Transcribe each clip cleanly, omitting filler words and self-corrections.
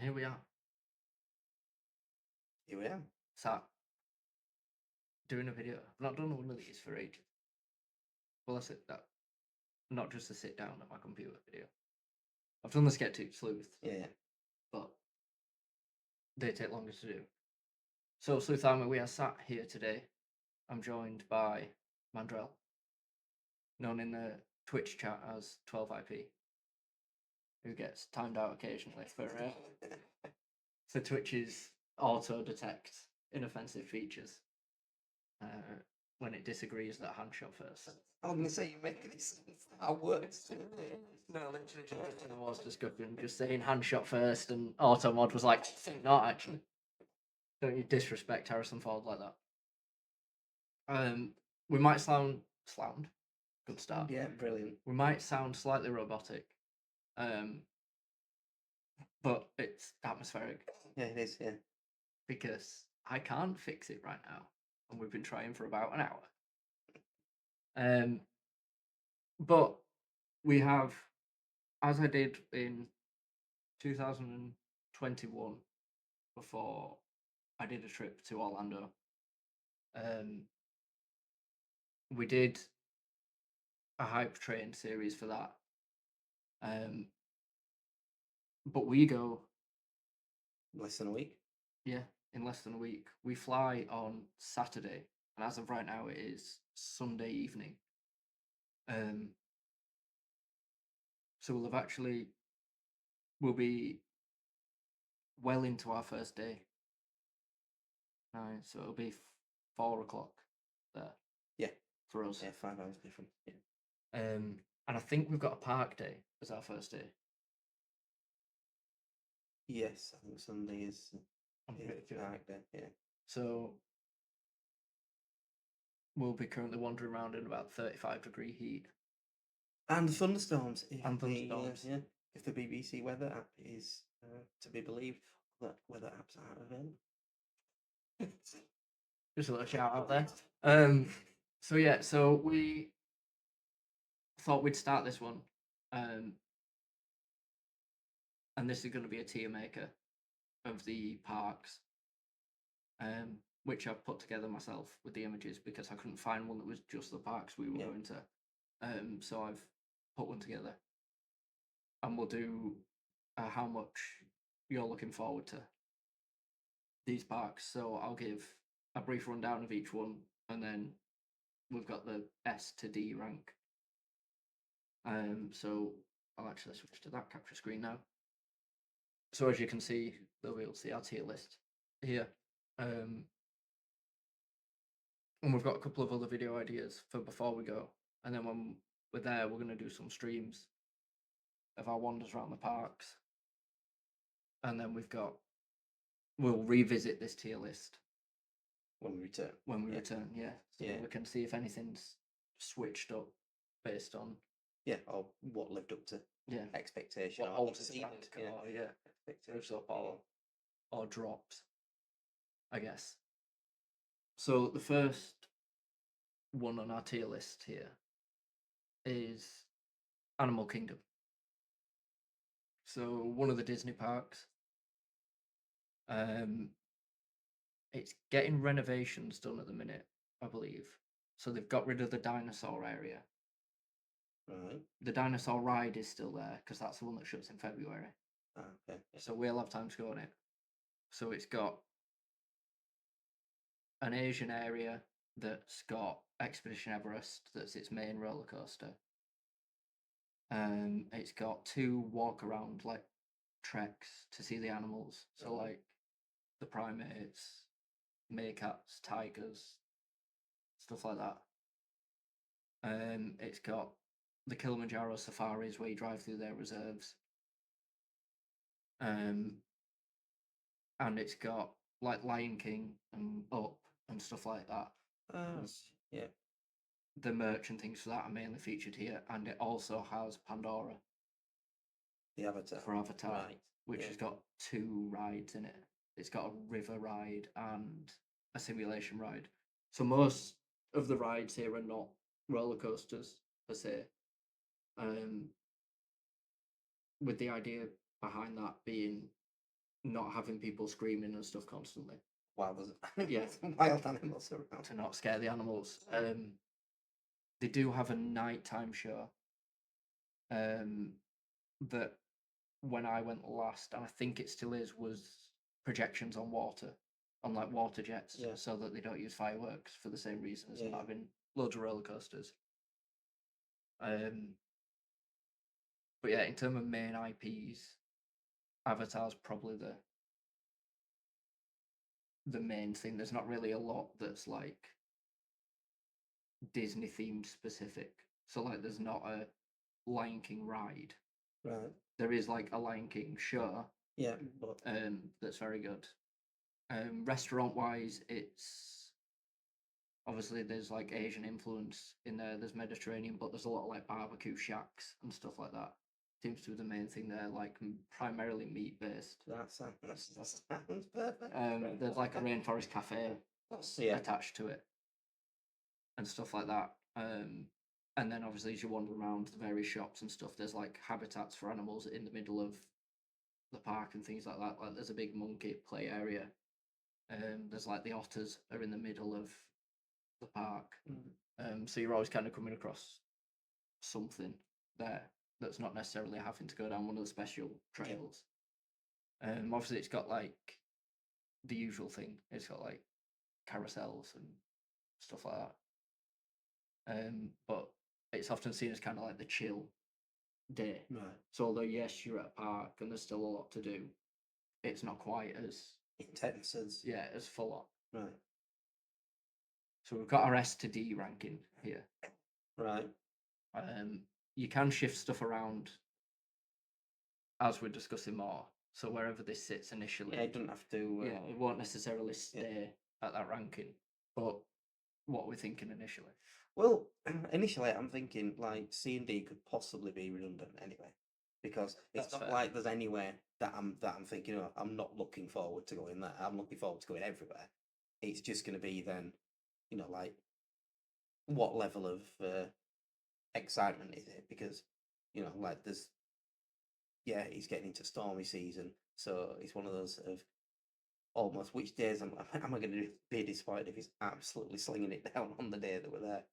here we are, Here we are. sat doing a video. I've not done one of these for ages. Well, I sit that, not just a sit down at my computer video. I've done the sketch Sleuth, Yeah. but they take longer to do. So, Sleuth Army, we are sat here today. I'm joined by Mandrel, known in the Twitch chat as 12IP, who gets timed out occasionally for Twitch's auto detect inoffensive features when it disagrees that handshot first. I was going to say, you make any sense. How works. No, literally just in a was discussion, just saying handshot first, and auto mod was like, I think not actually. Don't you disrespect Harrison Ford like that. We might sound good start. Yeah, brilliant. We might sound slightly robotic, but it's atmospheric Yeah, it is, yeah. because I can't fix it right now, and we've been trying for about an hour. But we have, as I did in 2021, before I did a trip to Orlando. We did a hype train series for that. But we go Less than a week. in less than a week. We fly on Saturday, and as of right now, it is Sunday evening. So we'll be well into our first day. So it'll be 4 o'clock there. Yeah. For us. Yeah, 5 hours different. Yeah. And I think we've got a park day as our first day. Yes, I think Sunday is pretty park day. Yeah. So we'll be currently wandering around in about 35-degree heat. And thunderstorms. And thunderstorms. If the BBC weather app is to be believed, that weather apps are available. Just a little shout out there. So we thought we'd start this one. And this is going to be a tier maker of the parks. Which I've put together myself with the images because I couldn't find one that was just the parks we were going to. So I've put one together. And we'll do how much you're looking forward to these parks. So I'll give a brief rundown of each one, and then we've got the S to D rank. So I'll actually switch to that capture screen now. So as you can see, we'll see our tier list here. And we've got a couple of other video ideas for before we go. And then when we're there, we're going to do some streams of our wanders around the parks. And then we'll revisit this tier list when we return. Yeah. So we can see if anything's switched up based on or what lived up to expectation. What alters rank or moves up or drops, I guess. So the first one on our tier list here is Animal Kingdom. So one of the Disney parks. It's getting renovations done at the minute, I believe. So they've got rid of the dinosaur area. Right. The dinosaur ride is still there because that's the one that shuts in February. Okay. So we'll have time to go on it. So it's got an Asian area that's got Expedition Everest, that's its main roller coaster. It's got 2 walk around like treks to see the animals. So like the primates, meerkats, tigers, stuff like that. It's got the Kilimanjaro safaris where you drive through their reserves. And it's got like Lion King and Up and stuff like that. Yeah. The merch and things for that are mainly featured here, and it also has Pandora. The Avatar. For Avatar, right. Which has got 2 rides in it. It's got a river ride and a simulation ride. So most of the rides here are not roller coasters per se. With the idea behind that being not having people screaming and stuff constantly While there's Yeah. wild animals around. to not scare the animals. They do have a nighttime show that when I went last, and I think it still is, was projections on water, on like water jets, Yeah. so that they don't use fireworks for the same reason as Yeah, not yeah. having loads of roller coasters. But yeah, in terms of main IPs, Avatar's probably the main thing. There's not really a lot that's like Disney themed specific. So like there's not a Lion King ride. Right. There is like a Lion King show. Yeah, but That's very good. Restaurant wise, it's obviously there's like Asian influence in there. There's Mediterranean, but there's a lot of like barbecue shacks and stuff like that. Seems to be the main thing there, like primarily meat based. that sounds perfect. There's like a rainforest cafe Yeah. attached to it and stuff like that. And then obviously as you wander around the various shops and stuff, there's like habitats for animals in the middle of the park and things like that. Like there's a big monkey play area. There's like the otters are in the middle of the park. So you're always kind of coming across something there that's not necessarily having to go down one of the special trails. Obviously it's got like the usual thing. It's got like carousels and stuff like that. But it's often seen as kind of like the chill day. Right. So although yes, you're at a park and there's still a lot to do, it's not quite as Intense as as full on. right. So we've got our S to D ranking here. Right. You can shift stuff around as we're discussing more. So wherever this sits initially, Yeah, it doesn't have to. it won't necessarily stay at that ranking. But what we're thinking initially. Well, initially I'm thinking like C&D could possibly be redundant anyway, because it's That's not fair. like there's anywhere that I'm thinking, oh, I'm not looking forward to going there. I'm looking forward to going everywhere. It's just going to be then, like what level of excitement is it? Because like there's it's getting into stormy season, so it's one of those of almost which days am I going to be disappointed if he's absolutely slinging it down on the day that we're there.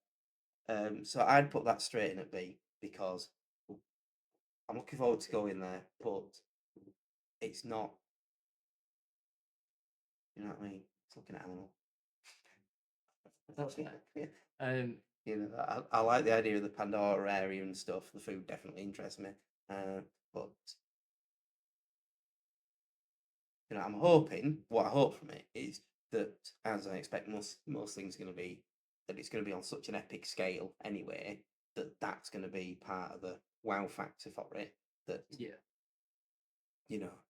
So I'd put that straight in at B because I'm looking forward to going there, but it's not. You know what I mean? It's looking at animal. That's fair. Yeah. I like the idea of the Pandora area and stuff. The food definitely interests me, but I'm hoping. What I hope from it is that, as I expect most things are going to be, that it's going to be on such an epic scale anyway. That's going to be part of the wow factor for it. That it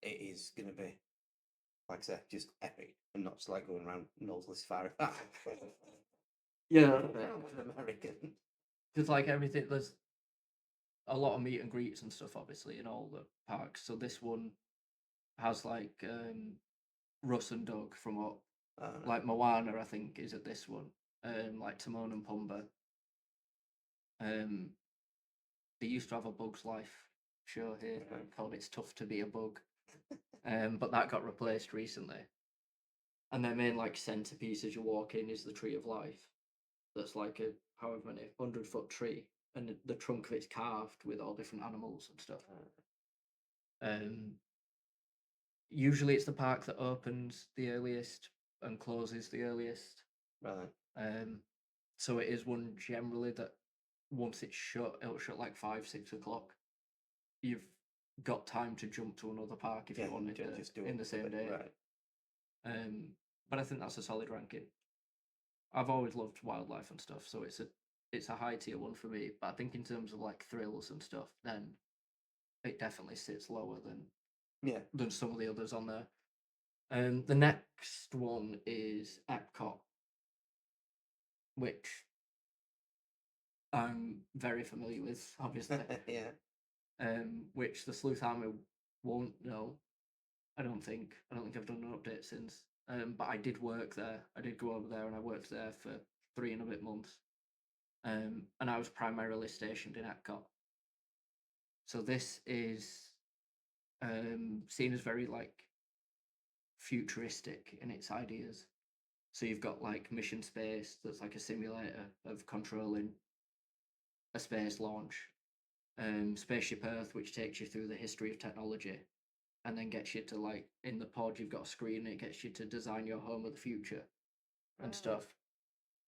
is going to be, like I said, just epic and not just like going around noseless fire. Yeah, American. because like everything, there's a lot of meet and greets and stuff, obviously, in all the parks. So this one has like Russ and Doug from Up, like Moana, I think, is at this one. Like Timon and Pumbaa. They used to have a Bug's Life show here called "It's Tough to Be a Bug," but that got replaced recently. And their main like centerpiece as you walk in is the Tree of Life. That's like a however many 100-foot tree, and the trunk of it's carved with all different animals and stuff. Usually it's the park that opens the earliest and closes the earliest. Right. So it is one generally that once it's shut, it'll shut like 5-6 o'clock. You've got time to jump to another park if you wanted to just do in it the same day. Right. But I think that's a solid ranking. I've always loved wildlife and stuff, so it's a high tier one for me. But I think in terms of like thrills and stuff, then it definitely sits lower than some of the others on there. The next one is Epcot, which I'm very familiar with, obviously. Which the Sleuth Army won't know. I don't think I've done an update since. But I did work there. I did go over there and I worked there for 3 and a bit months. And I was primarily stationed in Epcot. So this is seen as very like futuristic in its ideas. So you've got like Mission Space, that's like a simulator of controlling a space launch. Spaceship Earth, which takes you through the history of technology, and then gets you to like in the pod you've got a screen and it gets you to design your home of the future and stuff.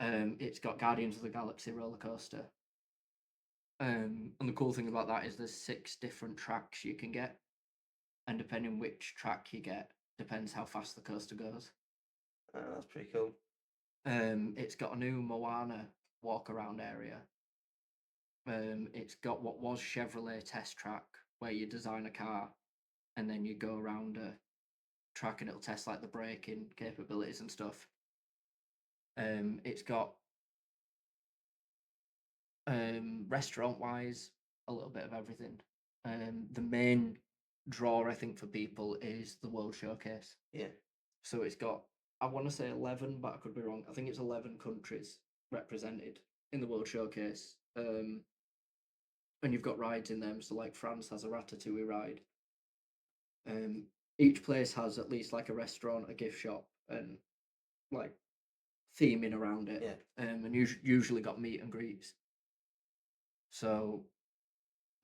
It's got Guardians of the Galaxy roller coaster. And the cool thing about that is there's 6 different tracks you can get, and depending which track you get depends how fast the coaster goes. That's pretty cool. It's got a new Moana walk around area. It's got what was Chevrolet test track where you design a car and then you go around a track and it'll test like the braking capabilities and stuff. It's got restaurant wise a little bit of everything. The main draw I think for people is the World Showcase. Yeah. So it's got, I want to say 11, but I could be wrong. I think it's 11 countries represented in the World Showcase. And you've got rides in them. So like France has a Ratatouille ride. Each place has at least like a restaurant, a gift shop, and like theming around it. Yeah. And usually got meet and greets. So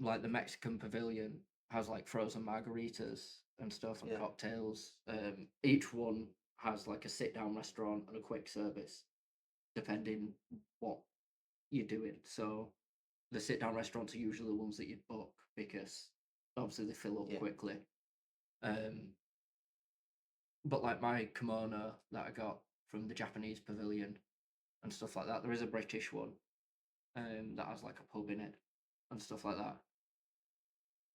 like the Mexican pavilion has like frozen margaritas and stuff and cocktails. Each one has like a sit down restaurant and a quick service, depending what you're doing. So the sit down restaurants are usually the ones that you'd book because obviously they fill up quickly. But like my kimono that I got from the Japanese pavilion and stuff like that, there is a British one that has like a pub in it and stuff like that.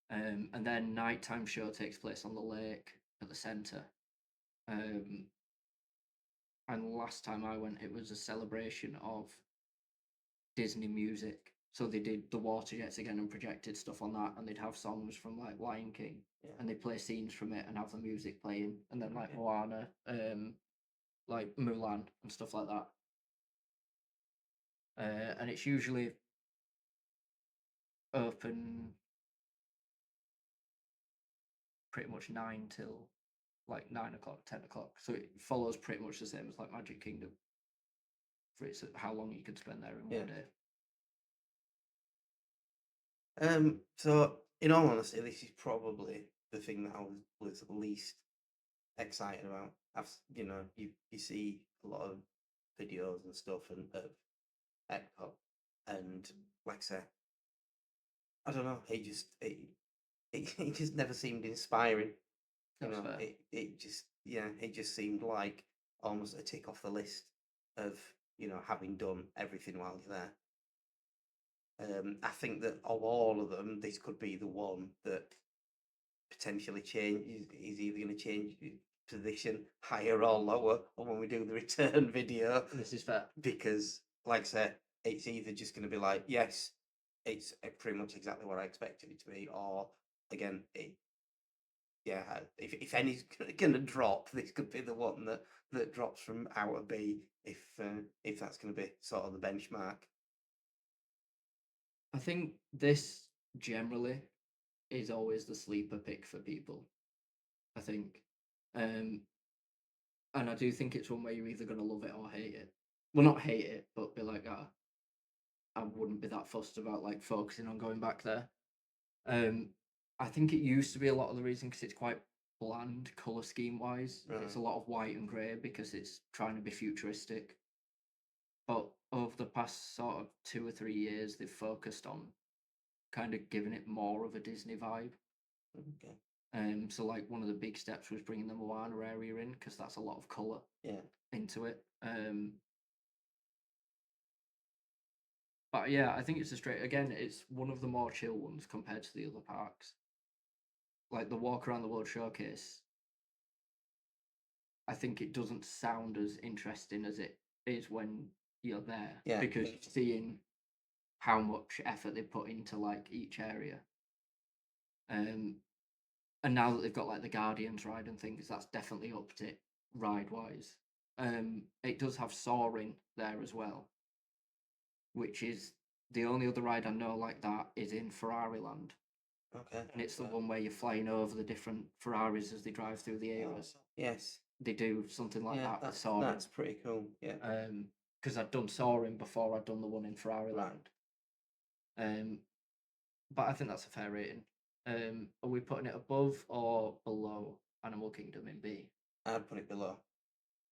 And then nighttime show takes place on the lake at the centre. And last time I went, it was a celebration of Disney music. So they did the water jets again and projected stuff on that, and they'd have songs from like Lion King, and they'd play scenes from it and have the music playing, and then like Moana, like Mulan and stuff like that. And it's usually open pretty much 9 till like 9 o'clock, 10 o'clock. So it follows pretty much the same as like Magic Kingdom for it's how long you could spend there in one day. So in all honesty, this is probably the thing that I was least excited about. You see a lot of videos and stuff and of Epcot, and like I say, I don't know, it just never seemed inspiring. It just seemed like almost a tick off the list of having done everything while you're there. I think that of all of them, this could be the one that potentially is either going to change position higher or lower when we do the return video. This is fair. Because, like I said, it's either just going to be like, yes, it's pretty much exactly what I expected it to be, or again, if any's going to drop, this could be the one that drops from outer B if that's going to be sort of the benchmark. I think this generally is always the sleeper pick for people. I think. And I do think it's one where you're either going to love it or hate it. Well, not hate it, but be like, I wouldn't be that fussed about like focusing on going back there. I think it used to be a lot of the reason because it's quite bland colour scheme wise. Right. It's a lot of white and grey because it's trying to be futuristic. But over the past sort of 2 or 3 years, they've focused on kind of giving it more of a Disney vibe. Okay. So like one of the big steps was bringing the Moana area in because that's a lot of colour into it. But yeah, I think it's it's one of the more chill ones compared to the other parks. Like the walk around the World Showcase, I think it doesn't sound as interesting as it is when you're there. Yeah. Because you're seeing how much effort they put into like each area. And now that they've got like the Guardians ride and things, that's definitely upped it ride wise. It does have soaring there as well, which is the only other ride I know like that is in Ferrari Land, Okay. And it's the Yeah. one where you're flying over the different Ferraris as they drive through the Oh, areas. yes. They do something like Yeah, that with soaring. that's pretty cool. Yeah. Because I'd done soaring before I'd done the one in Ferrari Right. Land. But I think that's a fair rating. Are we putting it above or below Animal Kingdom in B? I'd put it below.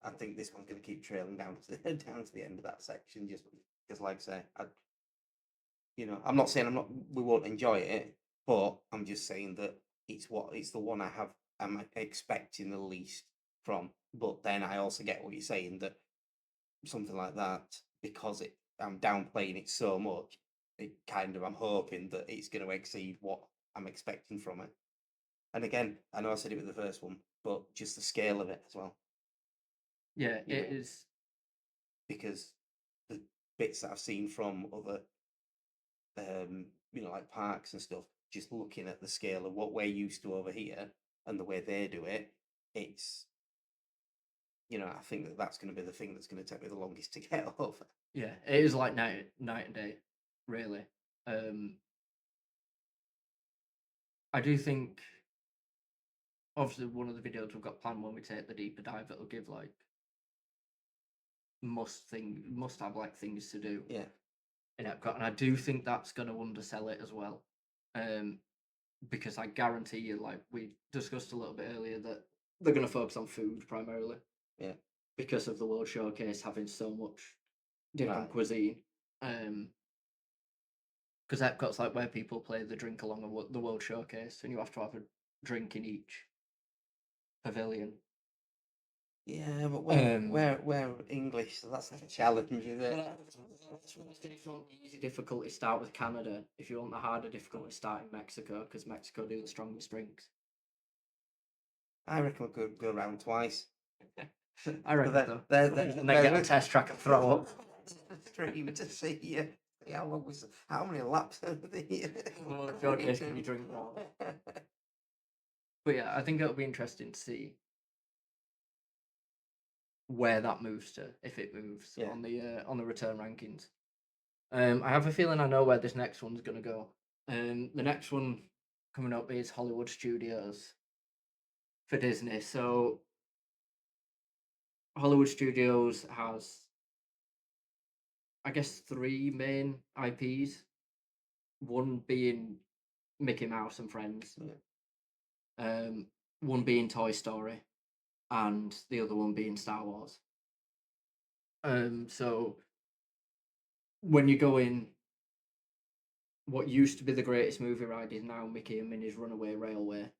I think this one's going to keep trailing down to the, down to the end of that section, just because, like I say, I'm not saying we won't enjoy it, but I'm just saying that it's the one I'm expecting the least from. But then I also get what you're saying, that something like that, because I'm downplaying it so much, I'm hoping that it's going to exceed what I'm expecting from it. And again, I know I said it with the first one, but just the scale of it as well. Yeah, it is. Because the bits that I've seen from other, like parks and stuff, just looking at the scale of what we're used to over here and the way they do it, it's, I think that's going to be the thing that's going to take me the longest to get over. Yeah, it is like night and day, really. I do think, obviously, one of the videos we've got planned when we take the deeper dive, it'll give like must have like things to do. Yeah. In Epcot, and I do think that's going to undersell it as well. Because I guarantee you, like we discussed a little bit earlier, that they're going to focus on food primarily. Yeah. Because of the World Showcase having so much different Right. cuisine. Because Epcot's like where people play the drink along the World Showcase, and you have to have a drink in each pavilion. Yeah, but we're English, so that's not a challenge, is it? If you want the easy difficulty, start with Canada. If you want the harder difficulty, start in Mexico, because Mexico do the strongest drinks. I reckon we could go around twice. I reckon so. And then get a test track and throw up. Stream to see how many laps are there? Well, showcase can you drink more? But yeah, I think it'll be interesting to see where that moves to, if it moves on the return rankings. I have a feeling I know where this next one's gonna go. The next one coming up is Hollywood Studios for Disney. So Hollywood Studios has, I guess, 3 main IPs. One being Mickey Mouse and Friends. Yeah. One being Toy Story, and the other one being Star Wars. So when you go in, what used to be the greatest movie ride is now Mickey and Minnie's Runaway Railway.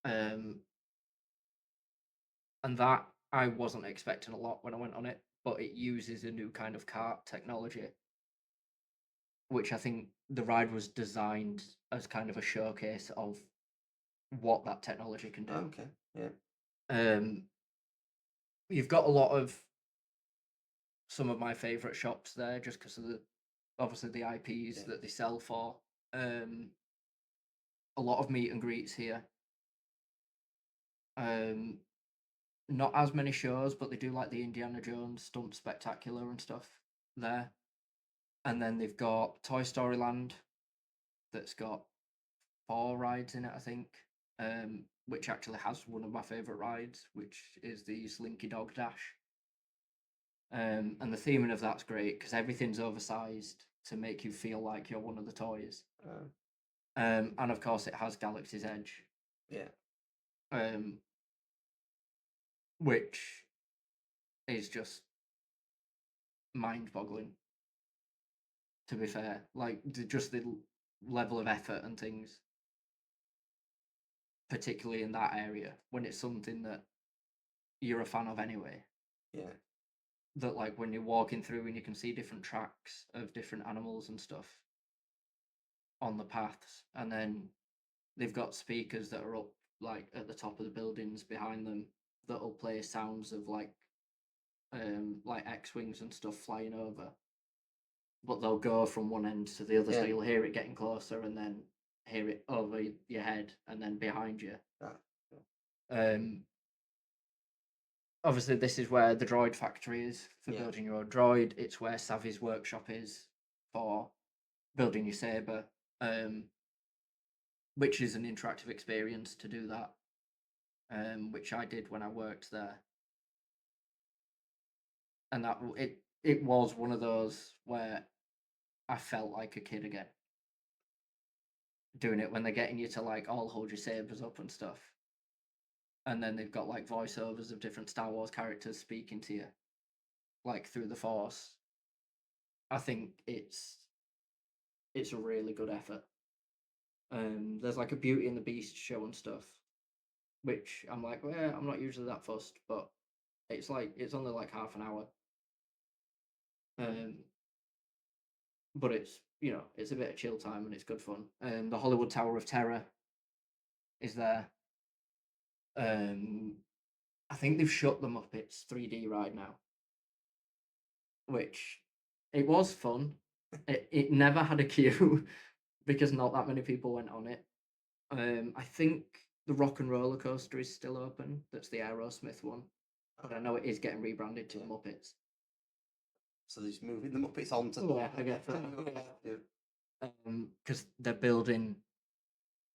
And that I wasn't expecting a lot when I went on it, but it uses a new kind of kart technology, which I think the ride was designed as kind of a showcase of what that technology can do. Okay. Yeah. You've got a lot of some of my favourite shops there, just because of obviously the IPs that they sell for. A lot of meet and greets here. Not as many shows, but they do like the Indiana Jones Stunt Spectacular and stuff there. And then they've got Toy Story Land, that's got 4 rides in it, I think. Which actually has one of my favourite rides, which is the Slinky Dog Dash. And the theming of that's great because everything's oversized to make you feel like you're one of the toys. And of course, it has Galaxy's Edge. Yeah. Which is just mind-boggling. To be fair, like just the level of effort and things, particularly in that area, when it's something that you're a fan of anyway. Yeah. That like when you're walking through and you can see different tracks of different animals and stuff on the paths, and then they've got speakers that are up like at the top of the buildings behind them that'll play sounds of like X-wings and stuff flying over, but they'll go from one end to the other, so you'll hear it getting closer and then hear it over your head and then behind you. Obviously, this is where the droid factory is for building your own droid. It's where Savvy's workshop is for building your saber. which is an interactive experience to do that, which I did when I worked there, and it was one of those where I felt like a kid again doing it when they're getting you to like all hold your sabers up and stuff, and then they've got like voiceovers of different Star Wars characters speaking to you, like through the Force. I think it's a really good effort. There's like a Beauty and the Beast show and stuff, which I'm like, well, I'm not usually that fussed, but it's only like half an hour. But it's it's a bit of chill time and it's good fun. The Hollywood Tower of Terror is there. I think they've shut the Muppets 3D ride now, which it was fun. It never had a queue because not that many people went on it. I think the Rock and Roller Coaster is still open. That's the Aerosmith one. But I know it is getting rebranded to the Muppets. So they're just moving the Muppets onto Yeah, I get that. Because they're building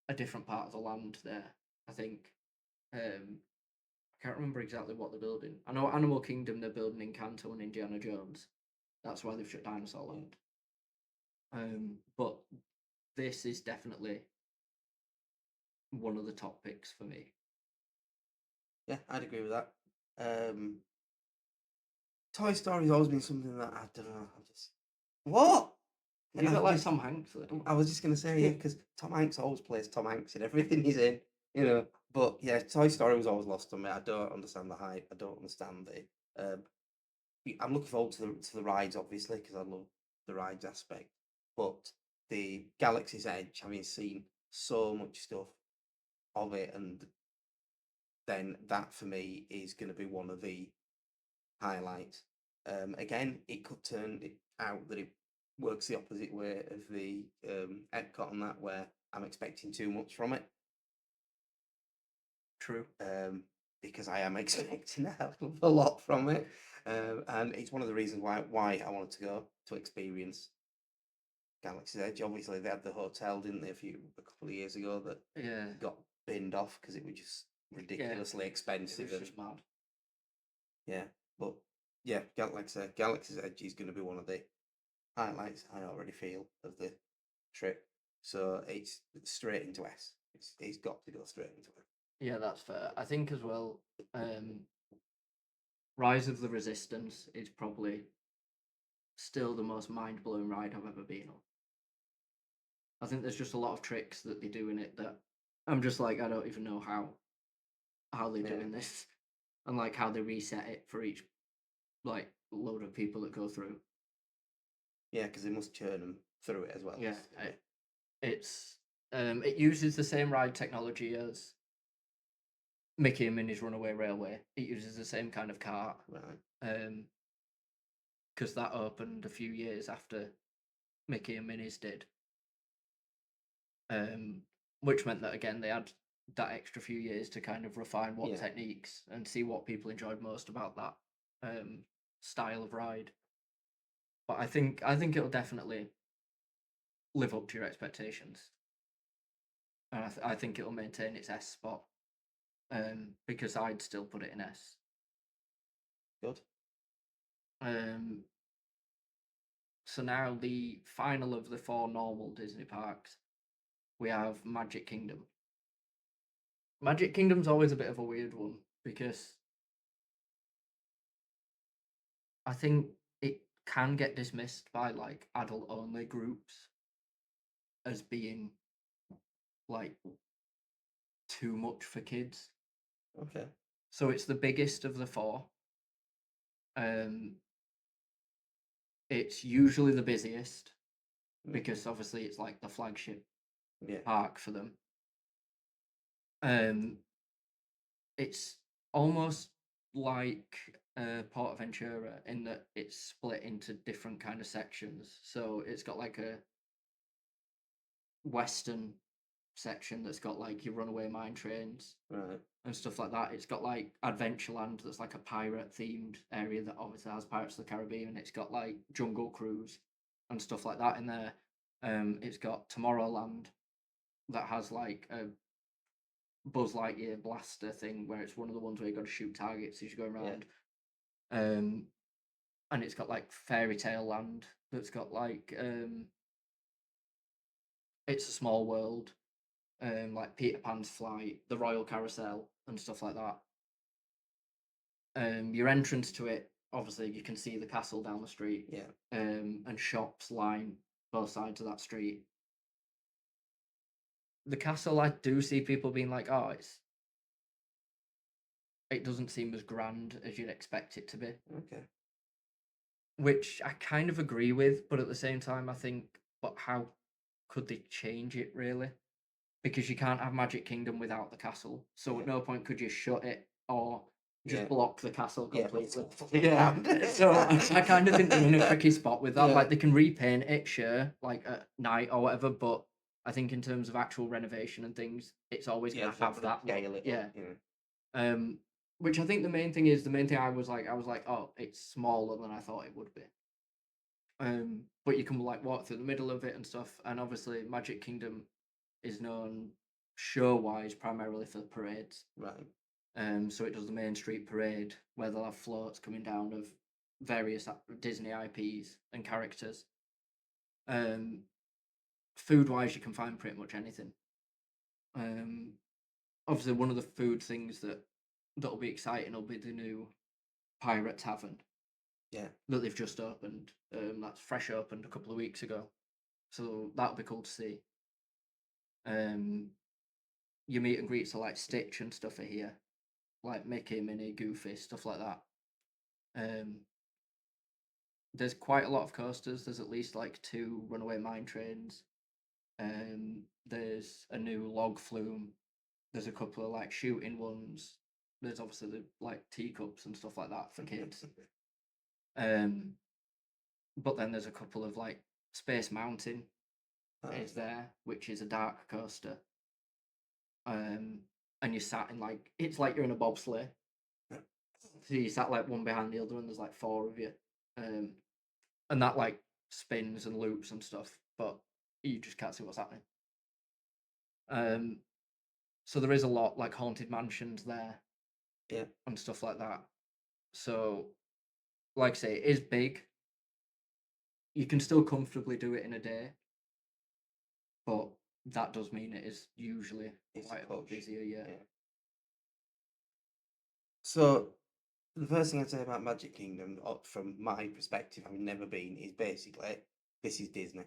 a different part of the land there, I think. I can't remember exactly what they're building. I know Animal Kingdom they're building in Kanto and Indiana Jones. That's why they've shut Dinosaur Land. But this is definitely one of the top picks for me. Yeah, I'd agree with that. Toy Story's always been something that I don't know. I just what? You got like Tom Hanks. I was just gonna say yeah, because Tom Hanks always plays Tom Hanks in everything he's in, you know. But yeah, Toy Story was always lost on me. I don't understand the hype. I don't understand the. I'm looking forward to the rides, obviously, because I love the rides aspect. But the Galaxy's Edge, having seen so much stuff of it, and then that for me is going to be one of the highlights. Again, it could turn it out that it works the opposite way of the Epcot and that, where I'm expecting too much from it. True. Because I am expecting a hell of a lot from it, and it's one of the reasons why I wanted to go to experience Galaxy's Edge. Obviously, they had the hotel, didn't they, a couple of years ago that got binned off because it was just ridiculously expensive. It was just mad. Yeah, but yeah, like I said, Galaxy's Edge is going to be one of the highlights I already feel of the trip. So it's straight into S. It's got to go straight into S. Yeah, that's fair. I think as well, Rise of the Resistance is probably still the most mind-blowing ride I've ever been on. I think there's just a lot of tricks that they do in it that I'm just like, I don't even know how they're doing this, and like how they reset it for each like load of people that go through. Yeah, because they must churn them through it as well. Yeah, it uses the same ride technology as Mickey and Minnie's Runaway Railway. It uses the same kind of cart, right? Because that opened a few years after Mickey and Minnie's did. Which meant that again they had that extra few years to kind of refine what techniques and see what people enjoyed most about that style of ride. But I think it'll definitely live up to your expectations, and I think it'll maintain its S spot. Because I'd still put it in S. Good. So now the final of the 4 normal Disney parks, we have Magic Kingdom. Magic Kingdom's always a bit of a weird one because I think it can get dismissed by like adult only groups as being like too much for kids. Okay. So it's the biggest of the 4. It's usually the busiest because obviously it's like the flagship park for them. It's almost like PortAventura in that it's split into different kind of sections. So it's got like a western section that's got like your runaway mine trains and stuff like that. It's got like Adventureland that's like a pirate themed area that obviously has Pirates of the Caribbean. It's got like Jungle Cruise and stuff like that in there. It's got Tomorrowland, that has like a Buzz Lightyear blaster thing, where it's one of the ones where you got to shoot targets as you're going around. And it's got like Fairy Tale Land that's got like It's a Small World, like Peter Pan's Flight, the Royal Carousel, and stuff like that. Your entrance to it, obviously, you can see the castle down the street. Yeah. And shops line both sides of that street. The castle, I do see people being like, "Oh, it doesn't seem as grand as you'd expect it to be." Okay. Which I kind of agree with, but at the same time, I think, but how could they change it really? Because you can't have Magic Kingdom without the castle. So at no point could you shut it or just block the castle completely. Yeah. So I kind of think they're in a tricky spot with that. Yeah. Like they can repaint it, sure, like at night or whatever, but I think in terms of actual renovation and things, it's always gonna have that look. Yeah. Which I think the main thing I was like, oh, it's smaller than I thought it would be. But you can like walk through the middle of it and stuff, and obviously Magic Kingdom is known show-wise primarily for the parades. Right. So it does the Main Street Parade where they'll have floats coming down of various Disney IPs and characters. Food-wise, you can find pretty much anything. Obviously, one of the food things that'll be exciting will be the new Pirate Tavern. Yeah. That they've just opened. That's fresh opened a couple of weeks ago. So that'll be cool to see. Your meet and greets are like Stitch and stuff are here. Like Mickey, Minnie, Goofy, stuff like that. There's quite a lot of coasters. There's at least like 2 runaway mine trains. There's a new log flume. There's a couple of like shooting ones. There's obviously the like teacups and stuff like that for kids. But then there's a couple of like Space Mountain is there, which is a dark coaster. And you sat in like it's like you're in a bobsleigh. So you sat like one behind the other, and there's like 4 of you, and that like spins and loops and stuff, but you just can't see what's happening. So there is a lot like haunted mansions there, and stuff like that. So, like I say, it is big. You can still comfortably do it in a day, but that does mean it is usually quite a bit busier. Yeah. So the first thing I'd say about Magic Kingdom, from my perspective, having never been, is basically this is Disney.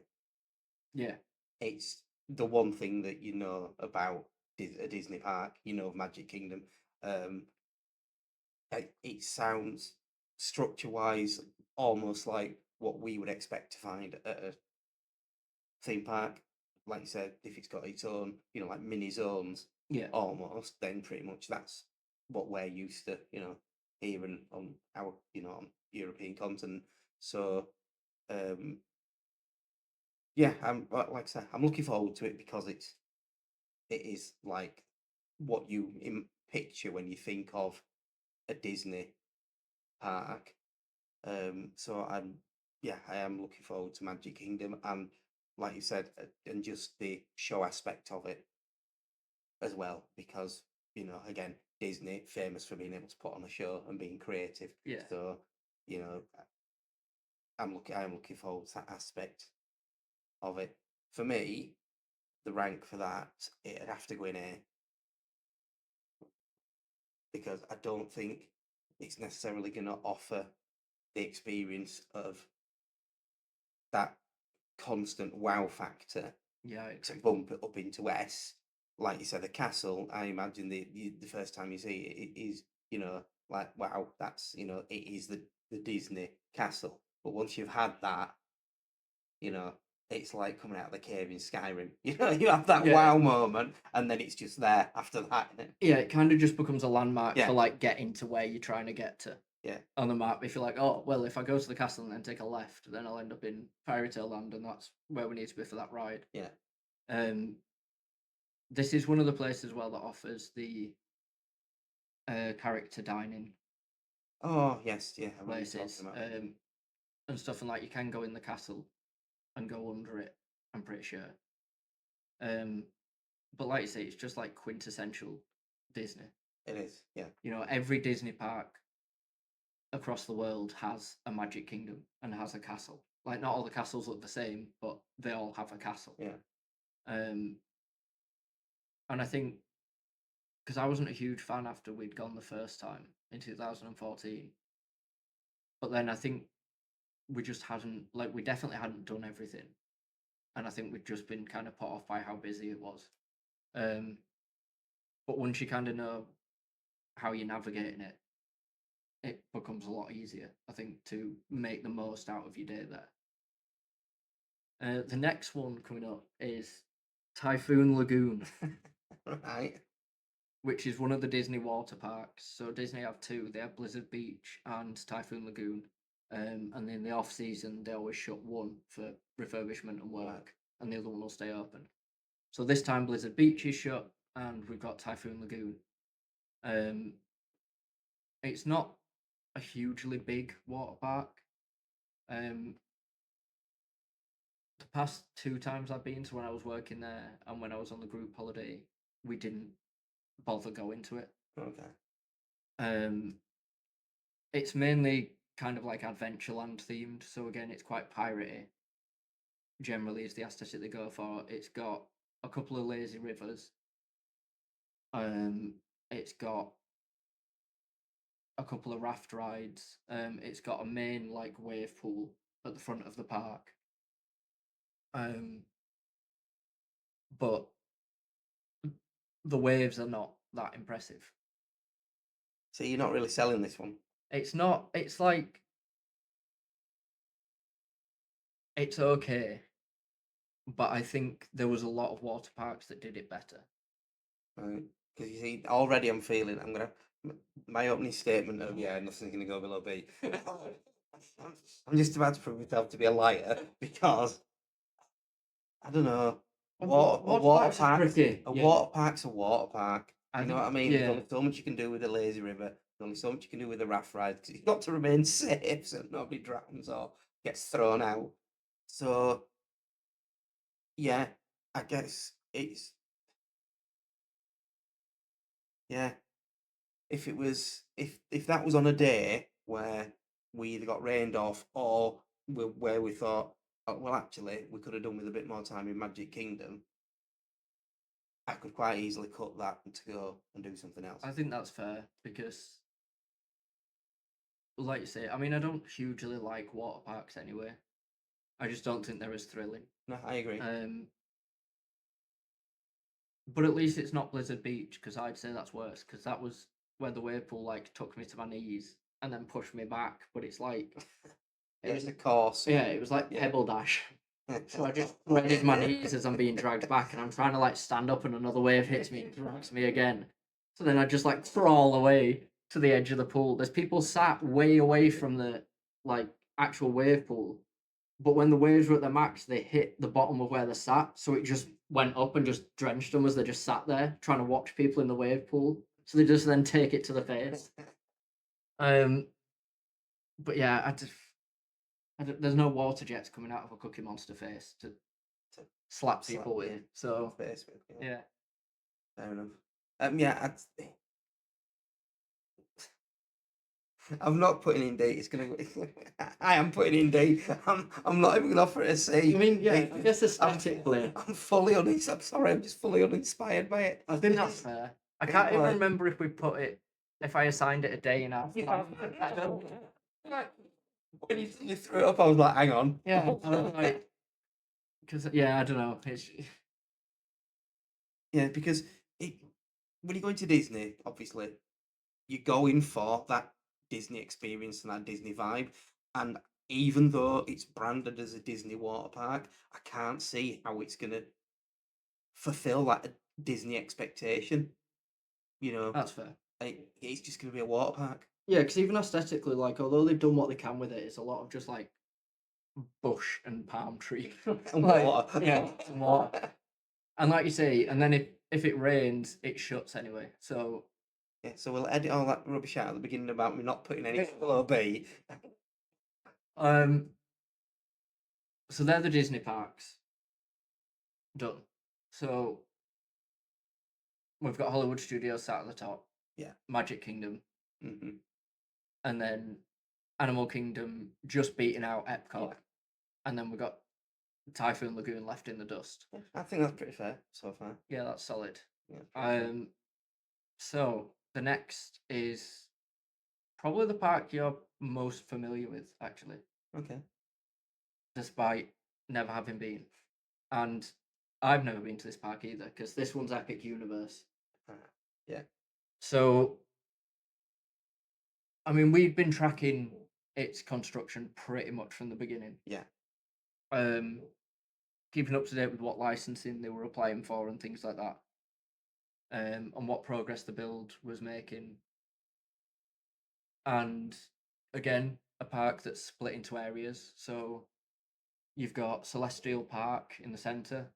Yeah. It's the one thing that you know about a Disney park. You know of Magic Kingdom. It sounds structure-wise almost like what we would expect to find at a theme park. Like you said, if it's got its own, like mini zones, almost, then pretty much that's what we're used to, here and on our, on European continent. So, yeah, like I said, I'm looking forward to it because it is like what you picture when you think of a Disney park. So I am looking forward to Magic Kingdom, and like you said, and just the show aspect of it as well, because again, Disney famous for being able to put on a show and being creative. Yeah. So I'm looking forward to that aspect of it. For me, the rank for that, it'd have to go in A, because I don't think it's necessarily going to offer the experience of that constant wow factor to bump it up into S. Like you said, the castle, I imagine the first time you see it, it is, like, wow, that's, it is the Disney castle. But once you've had that, it's like coming out of the cave in Skyrim. You have that wow moment, and then it's just there after that. Yeah, it kind of just becomes a landmark for like getting to where you're trying to get to. Yeah. On the map, if you're like, oh well, if I go to the castle and then take a left, then I'll end up in Fairy Tale Land, and that's where we need to be for that ride. Yeah. This is one of the places as well that offers the character dining. Oh yes, yeah. Places and stuff, and like you can go in the castle and go under it. I'm pretty sure. but like you say, it's just like quintessential Disney. It is, yeah. You know, every Disney park across the world has a Magic Kingdom and has a castle. Like, not all the castles look the same, but they all have a castle. Yeah. And I think because I wasn't a huge fan after we'd gone the first time in 2014, but then I think we just hadn't, like, we definitely hadn't done everything, and I think we'd just been kind of put off by how busy it was. But once you kind of know how you're navigating it, it becomes a lot easier, I think, to make the most out of your day there. The next one coming up is Typhoon Lagoon, Right. which is one of the Disney water parks. So Disney have two. They have Blizzard Beach and Typhoon Lagoon. And in the off season, they always shut one for refurbishment and work, and the other one will stay open. So this time, Blizzard Beach is shut, and we've got Typhoon Lagoon. It's not a hugely big water park. The past two times I've been to when I was working there and when I was on the group holiday, we didn't bother going to it. Okay. It's mainly kind of like Adventureland themed, so again, it's quite piratey. Generally, is the aesthetic they go for. It's got a couple of lazy rivers. It's got a couple of raft rides. It's got a main like wave pool at the front of the park. But the waves are not that impressive. So you're not really selling this one? It's not. It's like it's okay, but I think there was a lot of water parks that did it better. Right. Because you see, already I'm feeling my opening statement of nothing's gonna go below B. I'm just about to prove myself to be a liar because I don't know. Water park's a water park. You know what I mean? There's only so much you can do with a lazy river. There's only so much you can do with a raft ride because you've got to remain safe so nobody drowns or gets thrown out. So yeah, I guess it's yeah. If that was on a day where we either got rained off or where we thought, oh, well, actually, we could have done with a bit more time in Magic Kingdom, I could quite easily cut that and to go and do something else. I think that's fair because, like you say, I mean, I don't hugely like water parks anyway. I just don't think they're as thrilling. No, I agree. But at least it's not Blizzard Beach because I'd say that's worse because that was where the wave pool like took me to my knees and then pushed me back. But it's like it's a course. Yeah, it was like Pebble Dash. So I just threaded my knees as I'm being dragged back, and I'm trying to like stand up, and another wave hits me and drags me again. So then I just like crawl away to the edge of the pool. There's people sat way away from the like actual wave pool, but when the waves were at their max, they hit the bottom of where they sat, so it just went up and just drenched them as they just sat there trying to watch people in the wave pool. So they just then take it to the face. But yeah, there's no water jets coming out of a Cookie Monster face to slap people with. So face with, yeah. Fair enough. I'm not putting in D. It's gonna. I am putting in D. I'm not even gonna offer it a C. I mean, yeah. I guess aesthetically, I'm fully uninspired. I'm sorry. I'm just fully uninspired by it. I think that's fair. I can't even remember if we put it. If I assigned it a day and a half. When you threw it up, I was like, hang on. Yeah. Because I don't know. Because when you go into Disney, obviously, you're going for that Disney experience and that Disney vibe. And even though it's branded as a Disney water park, I can't see how it's gonna fulfill that Disney expectation. That's fair. It's just gonna be a water park. Yeah, because even aesthetically, like, although they've done what they can with it, it's a lot of just like bush and palm tree and water. Yeah, and water. And like you say, and then if it rains, it shuts anyway. So yeah, so we'll edit all that rubbish out at the beginning about me not putting any below B. So they're the Disney parks. Done. So we've got Hollywood Studios sat at the top, Yeah. Magic Kingdom, Hmm. and then Animal Kingdom just beating out Epcot, Yeah. and then we've got Typhoon Lagoon left in the dust. Yeah. I think that's pretty fair so far. Yeah, that's solid. Yeah, pretty fair. So the next is probably the park you're most familiar with, actually, Okay. despite never having been. And I've never been to this park either, because this one's Epic Universe. Yeah. So, I mean, we've been tracking its construction pretty much from the beginning. Yeah. Um, keeping up to date with what licensing they were applying for and things like that. And what progress the build was making. And again, a park that's split into areas. So you've got Celestial Park in the centre,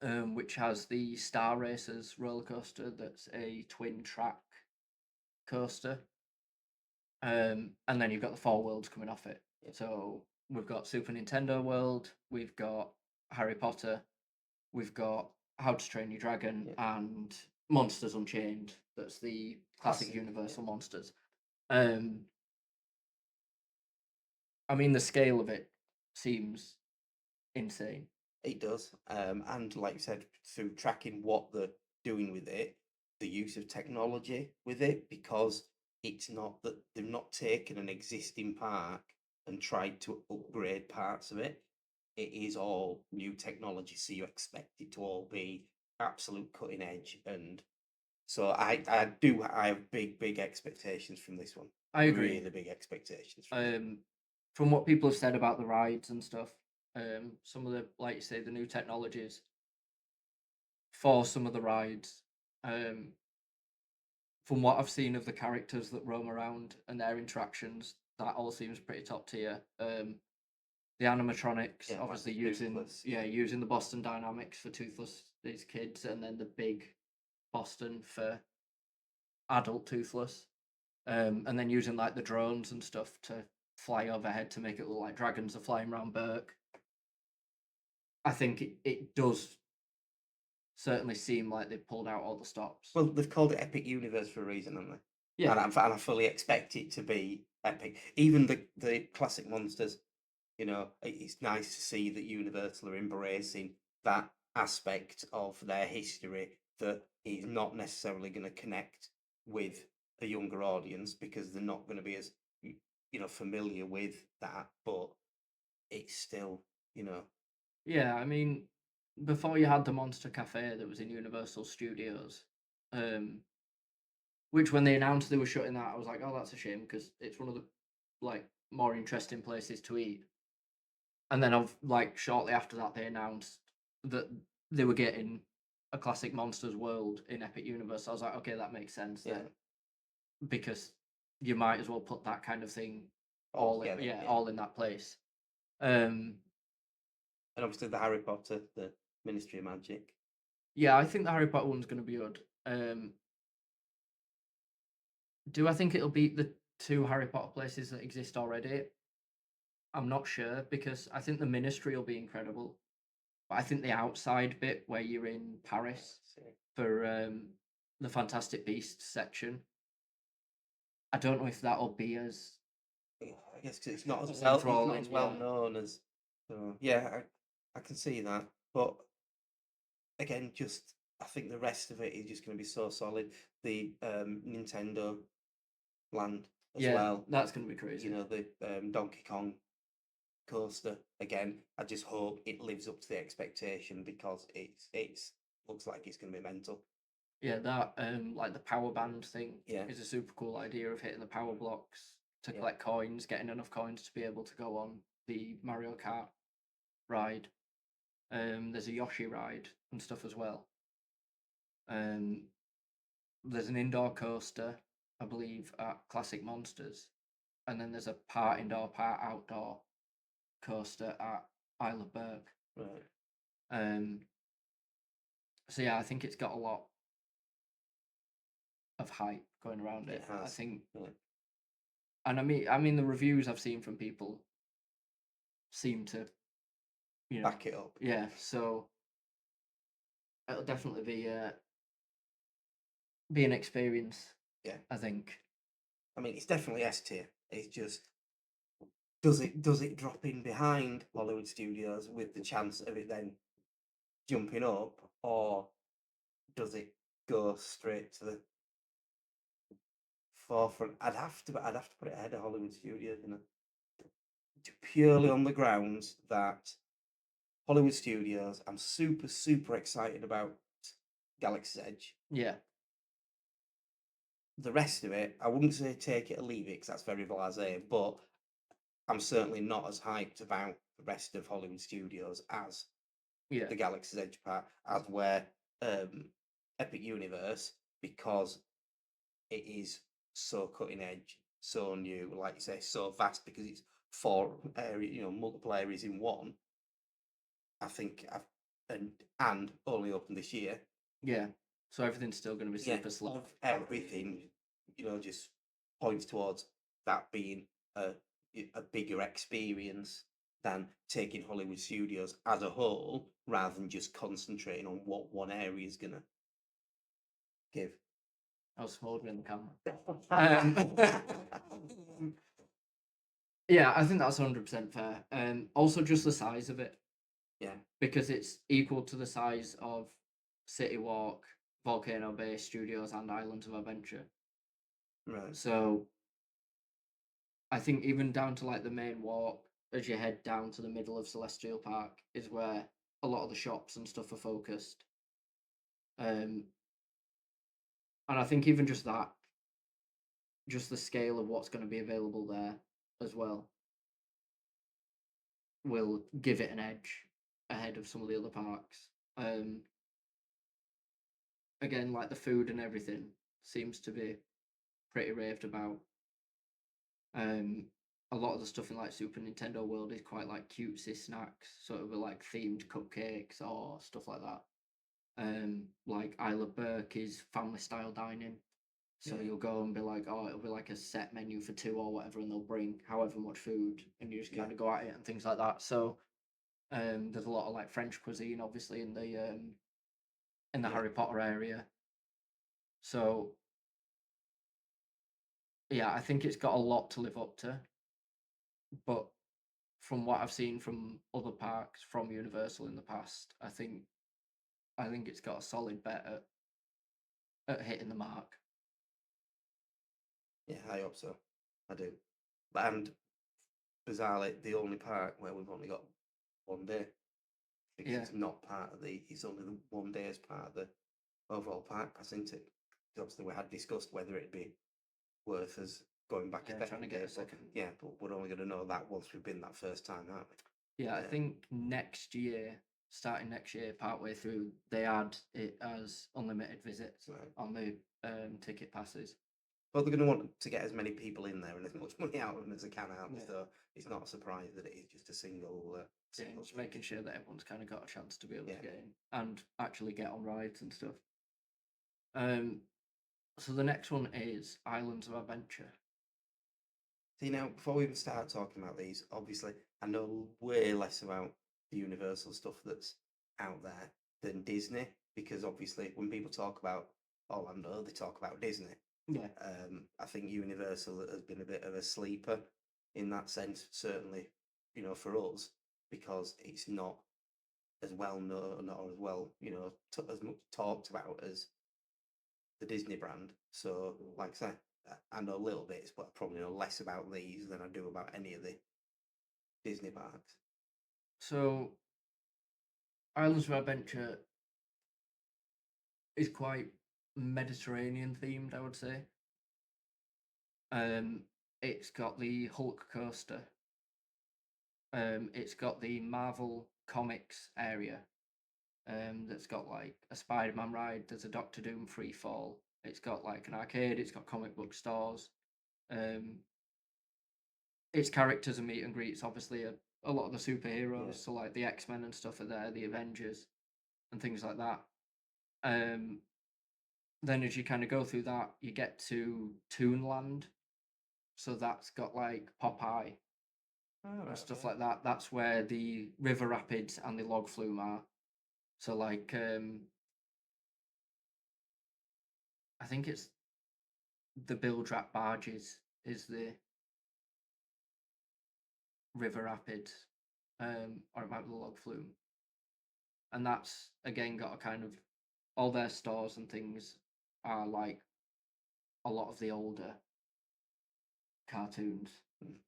which has the Star Racers roller coaster that's a twin track coaster. And then you've got the four worlds coming off it. Yeah. So we've got Super Nintendo World, we've got Harry Potter, we've got How to Train Your Dragon, and Monsters Unchained. That's the classic Universal Monsters. I mean, the scale of it seems insane. It does. And like you said, through tracking what they're doing with it, the use of technology with it, because it's not that they've not taken an existing park and tried to upgrade parts of it. It is all new technology, so you expect it to all be absolute cutting edge. And so I have big expectations from this one. I agree. Really big expectations from it. From what people have said about the rides and stuff, some of the, like you say, the new technologies for some of the rides, from what I've seen of the characters that roam around and their interactions, that all seems pretty top tier. The animatronics, Yeah, like obviously the using Toothless. using the Boston Dynamics for Toothless these kids, and then the big Boston for adult Toothless, and then using like the drones and stuff to fly overhead to make it look like dragons are flying around Burke. I think it does certainly seem like they pulled out all the stops. Well, they've called it Epic Universe for a reason, haven't they? Yeah, And I fully expect it to be epic. Even the classic monsters, you know, it's nice to see that Universal are embracing that aspect of their history that is not necessarily going to connect with a younger audience because they're not going to be as familiar with that, but it's still, you know. yeah. I mean, before you had the Monster Cafe that was in Universal Studios, which when they announced they were shutting that, I was like, oh, that's a shame because it's one of the like more interesting places to eat. And then of like shortly after that, they announced that they were getting a classic Monsters World in Epic Universe. I was like, okay, that makes sense then, because you might as well put that kind of thing all together, all in that place. And obviously the Harry Potter, the Ministry of Magic. Yeah, I think the Harry Potter one's going to be good. Do I think it'll beat the two Harry Potter places that exist already? I'm not sure because I think the Ministry will be incredible, but I think the outside bit where you're in Paris for the Fantastic Beasts section, I don't know if that'll be as I guess 'cause it's not as enthralling, well known as. So yeah, I can see that, but again, just I think the rest of it is just going to be so solid. The Nintendo Land as well. That's going to be crazy. You know, the Donkey Kong coaster again. I just hope it lives up to the expectation because it's looks like it's going to be mental. Yeah, that like the power band thing Yeah. is a super cool idea of hitting the power blocks to collect coins, getting enough coins to be able to go on the Mario Kart ride. There's a Yoshi ride and stuff as well. There's an indoor coaster, I believe, at Classic Monsters, and then there's a part indoor, part outdoor coaster at Isle of Burke. Right. So yeah, I think it's got a lot of hype going around it. I think, and I mean, the reviews I've seen from people seem to, back it up. Yeah, so it'll definitely be be an experience. Yeah. I think. I mean, it's definitely S tier. It's just does it drop in behind Hollywood Studios with the chance of it then jumping up, or does it go straight to the forefront? I'd have to put it ahead of Hollywood Studios, you know, purely on the grounds that Hollywood Studios, I'm super excited about Galaxy's Edge. Yeah. The rest of it, I wouldn't say take it or leave it because that's very blasé, but I'm certainly not as hyped about the rest of Hollywood Studios as Yeah. the Galaxy's Edge part, as where Epic Universe, because it is so cutting edge, so new, like you say, so vast because it's 4 area, you know, multiple areas in one. I think and only open this year. Yeah. So everything's still going to be super slow. Everything, you know, just points towards that being a bigger experience than taking Hollywood Studios as a whole, rather than just concentrating on what one area is gonna give. I was holding the camera. Yeah, I think that's 100% fair. Also, just the size of it. Yeah. Because it's equal to the size of City Walk, Volcano Bay Studios, and Islands of Adventure. Right. So I think even down to like the main walk, as you head down to the middle of Celestial Park, is where a lot of the shops and stuff are focused. And I think even just that, just the scale of what's going to be available there as well, will give it an edge ahead of some of the other parks. Again, like the food and everything seems to be pretty raved about. A lot of the stuff in like Super Nintendo World is quite like cutesy snacks, sort of like themed cupcakes or stuff like that. Like Isle of Burke is family style dining. So you'll go and be like, oh, it'll be like a set menu for 2 or whatever, and they'll bring however much food, and you just kind of go at it and things like that. So, there's a lot of like French cuisine, obviously, in the Harry Potter area. So, yeah, I think it's got a lot to live up to. But from what I've seen from other parks from Universal in the past, I think it's got a solid bet at hitting the mark. Yeah, I hope so. I do. And bizarrely, the only park where we've only got 1 day, because it's not part of it's only the 1 day as part of the overall park pass, isn't it? Obviously, we had discussed whether it'd be worth us going back a trying to get a second. Yeah, but we're only going to know that once we've been that first time, aren't we? Yeah, I think starting next year, partway through, they add it as unlimited visits on the ticket passes. Well, they're going to want to get as many people in there and as much money out of them as they can out. So it's not a surprise that it is just a single. Just making sure that everyone's kind of got a chance to be able to get in and actually get on rides and stuff. So the next one is Islands of Adventure. See, now, before we even start talking about these, obviously, I know way less about the Universal stuff that's out there than Disney, because obviously, when people talk about Orlando, they talk about Disney. Yeah. I think Universal has been a bit of a sleeper in that sense, certainly, you know, for us, because it's not as well known or as well, you know, as much talked about as the Disney brand. So, like I say, I know little bits, but I probably know less about these than I do about any of the Disney parks. So, Islands of Adventure is quite Mediterranean themed, I would say. It's got the Hulk coaster. It's got the Marvel Comics area. That's got like a Spider-Man ride. There's a Doctor Doom free fall. It's got like an arcade. It's got comic book stores. Its characters and meet and greets. Obviously, a lot of the superheroes. So like the X-Men and stuff are there. The Avengers and things like that. Then as you kind of go through that, you get to Toonland. So that's got like Popeye and stuff like that. That's where the river rapids and the log flume are. So like I think it's the Bilge-Rat barges is the River Rapids, or it might be the Log Flume, and that's again got a kind of all their stores and things are like a lot of the older cartoons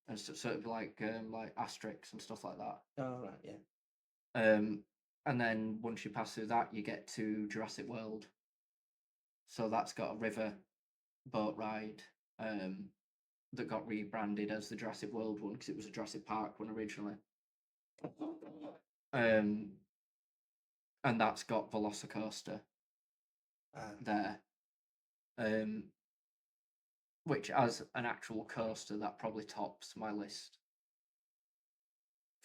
and sort of like Asterix and stuff like that. Oh right, yeah. And then once you pass through that, you get to Jurassic World. So that's got a river boat ride that got rebranded as the Jurassic World one because it was a Jurassic Park one originally. And that's got Velocicoaster there. Which as an actual coaster, that probably tops my list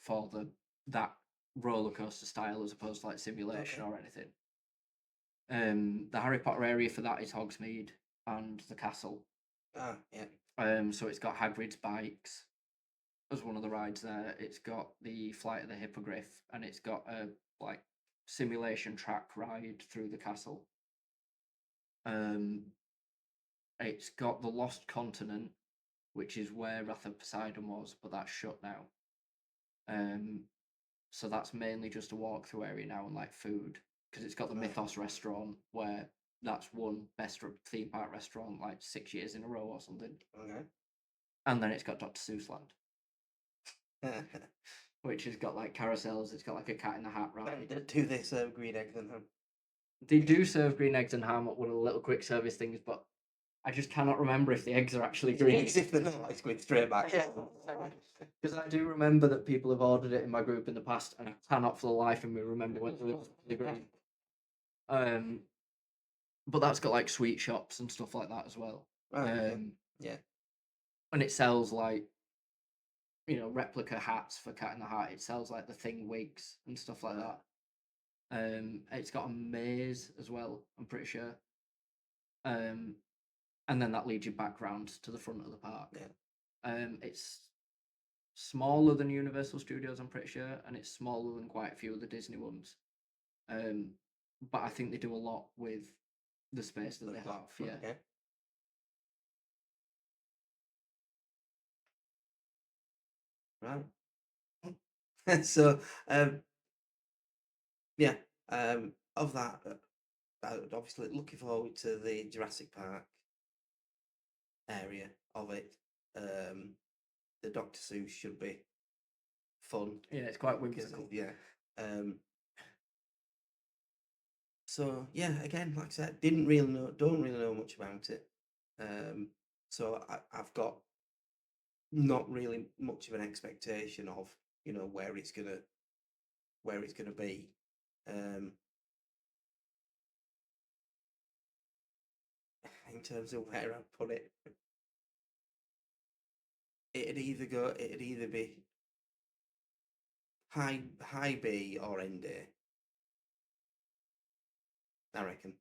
for that roller coaster style as opposed to like simulation or anything. The Harry Potter area for that is Hogsmeade and the castle. Yeah. So it's got Hagrid's bikes as one of the rides there. It's got the Flight of the Hippogriff, and it's got a like simulation track ride through the castle. It's got the Lost Continent, which is where Wrath of Poseidon was, but that's shut now. So that's mainly just a walk-through area now and like food, because it's got the Mythos restaurant where that's won best theme park restaurant like 6 years in a row or something. Okay. And then it's got Dr. Seuss Land, which has got like carousels. It's got like a Cat in the Hat ride. Do they serve green eggs and ham? They do serve green eggs and ham at one of the little quick service things, but I just cannot remember if the eggs are actually green. If they're not, it's going straight back. Because I do remember that people have ordered it in my group in the past, and I cannot for the life of me remember whether it was green. But that's got like sweet shops and stuff like that as well. Yeah. And it sells like, replica hats for Cat in the Hat. It sells like the Thing wigs and stuff like that. It's got a maze as well, I'm pretty sure. And then that leads you back round to the front of the park. Yeah. It's smaller than Universal Studios, I'm pretty sure, and it's smaller than quite a few of the Disney ones. But I think they do a lot with the space that they have. Yeah. Okay. Right. So, yeah. Of that, obviously looking forward to the Jurassic Park area of it. The Dr. Seuss should be fun. Yeah, it's quite whimsical. Yeah. So yeah, again, like I said, don't really know much about it. So I've got not really much of an expectation of where it's gonna be. In terms of where I'd put it, it'd either be high B or end A. I reckon.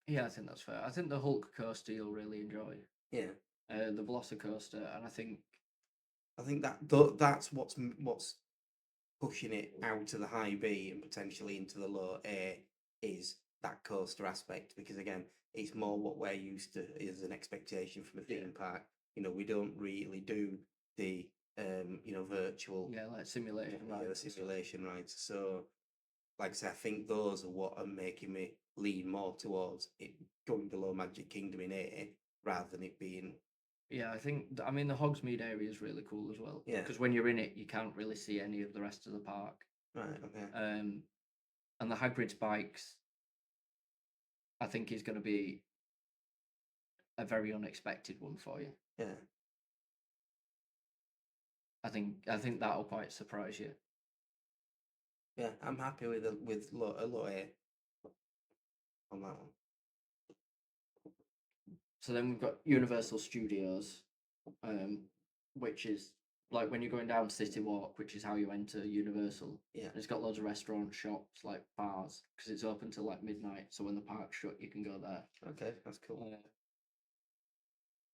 Yeah, I think that's fair. I think the Hulk coaster you'll really enjoy. Yeah. The Velocicoaster, and I think that's what's pushing it out of the high B and potentially into the low A is that coaster aspect, because again, it's more what we're used to as an expectation from a theme park. We don't really do the virtual like simulation rides. The simulation rides. So like I said, I think those are what are making me lean more towards it going below Magic Kingdom in A rather than it being. Yeah, I think the Hogsmeade area is really cool as well. Yeah. Because when you're in it, you can't really see any of the rest of the park. Right. Okay. And the Hagrid's bikes, I think, is going to be a very unexpected one for you. Yeah. I think that'll quite surprise you. Yeah, I'm happy with a low A on that one. So then we've got Universal Studios, which is like when you're going down City Walk, which is how you enter Universal. Yeah. And it's got loads of restaurants, shops, like bars, because it's open till like midnight. So when the park's shut, you can go there. Okay, that's cool.